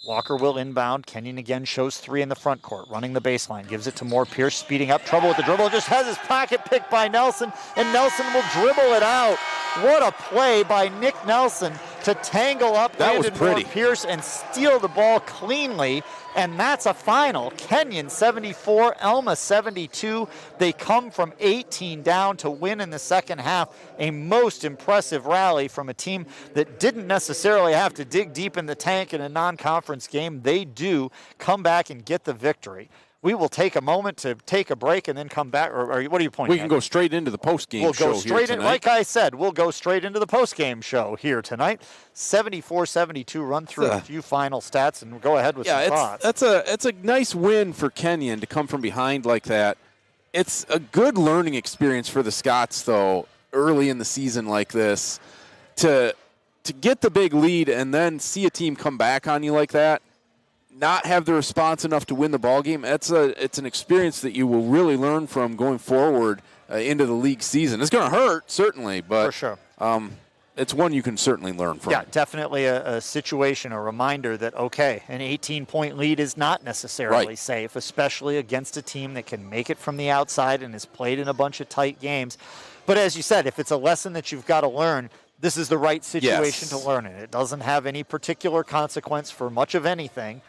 Walker will inbound. Kenyon again shows 3 in the front court, running the baseline. Gives it to Moore-Pierce, speeding up. Trouble with the dribble. Just has his pocket picked by Nelson, and Nelson will dribble it out. What a play by Nick Nelson to tangle up Landon Moore-Pierce and steal the ball cleanly. And that's a final. Kenyon 74, Alma 72. They come from 18 down to win in the second half. A most impressive rally from a team that didn't necessarily have to dig deep in the tank in a non-conference game. They do come back and get the victory. We will take a moment to take a break and then come back. Or what are you pointing at? We can go straight into the post-game show here tonight. Like I said, we'll go straight into the post-game show here tonight. 74-72, run through a few final stats and go ahead with some thoughts. It's a nice win for Kenyon to come from behind like that. It's a good learning experience for the Scots, though, early in the season like this, to get the big lead and then see a team come back on you like that. Not have the response enough to win the ball game. It's an experience that you will really learn from going forward into the league season. It's going to hurt, certainly, but for sure. It's one you can certainly learn from. Yeah, definitely a situation, a reminder that, okay, an 18-point lead is not necessarily safe, especially against a team that can make it from the outside and has played in a bunch of tight games. But as you said, if it's a lesson that you've got to learn, this is the right situation to learn it. It doesn't have any particular consequence for much of anything.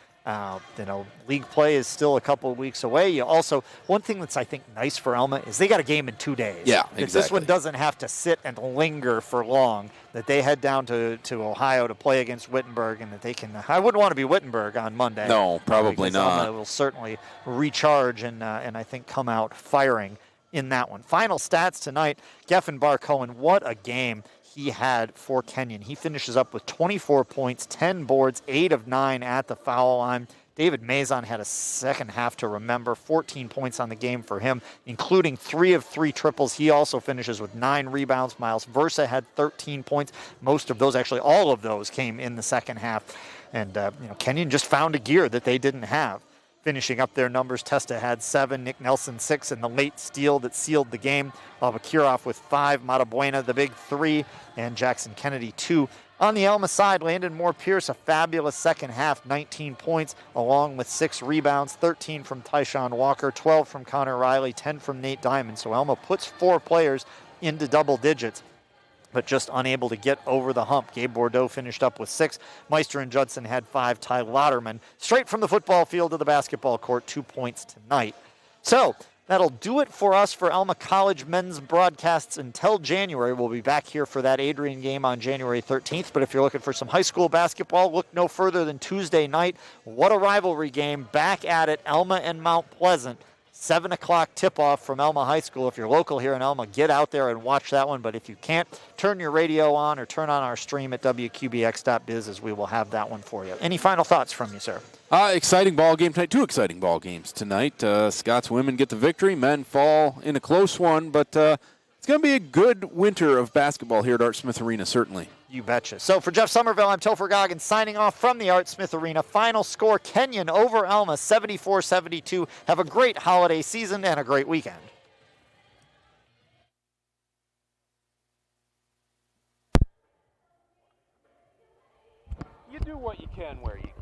League play is still a couple of weeks away. You also, one thing that's I think nice for Alma is they got a game in 2 days. Yeah, exactly. If this one doesn't have to sit and linger for long, that they head down to Ohio to play against Wittenberg, and that they can. I wouldn't want to be Wittenberg on Monday. No, probably not. Alma will certainly recharge and I think come out firing in that one. Final stats tonight: Geffen Bar-Cohen. What a game he had for Kenyon. He finishes up with 24 points, 10 boards, 8 of 9 at the foul line, David Mazon had a second half to remember, 14 points on the game for him, including 3 of 3 triples. He also finishes with 9 rebounds. Miles Versa had 13 points. Most of those, actually all of those, came in the second half. And Kenyon just found a gear that they didn't have. Finishing up their numbers, Testa had 7, Nick Nelson 6, and the late steal that sealed the game. Alba Kirov with 5, Matabuena the big 3, and Jackson Kennedy 2. On the Alma side, Landon Moore-Pierce, a fabulous second half, 19 points, along with 6 rebounds, 13 from Tyshawn Walker, 12 from Connor Riley, 10 from Nate Diamond. So Alma puts 4 players into double digits, but just unable to get over the hump. Gabe Bordeaux finished up with 6. Meister and Judson had 5. Ty Lauderman, straight from the football field to the basketball court, 2 points tonight. So that'll do it for us for Alma College men's broadcasts until January. We'll be back here for that Adrian game on January 13th. But if you're looking for some high school basketball, look no further than Tuesday night. What a rivalry game. Back at it, Alma and Mount Pleasant. 7 o'clock tip-off from Alma High School. If you're local here in Alma, get out there and watch that one. But if you can't, turn your radio on or turn on our stream at wqbx.biz, as we will have that one for you. Any final thoughts from you, sir? Exciting ball game tonight. 2 exciting ball games tonight. Scots women get the victory. Men fall in a close one. But it's going to be a good winter of basketball here at Art Smith Arena, certainly. You betcha. So for Jeff Somerville, I'm Topher Goggins signing off from the Art Smith Arena. Final score, Kenyon over Alma, 74-72. Have a great holiday season and a great weekend. You do what you can where you can.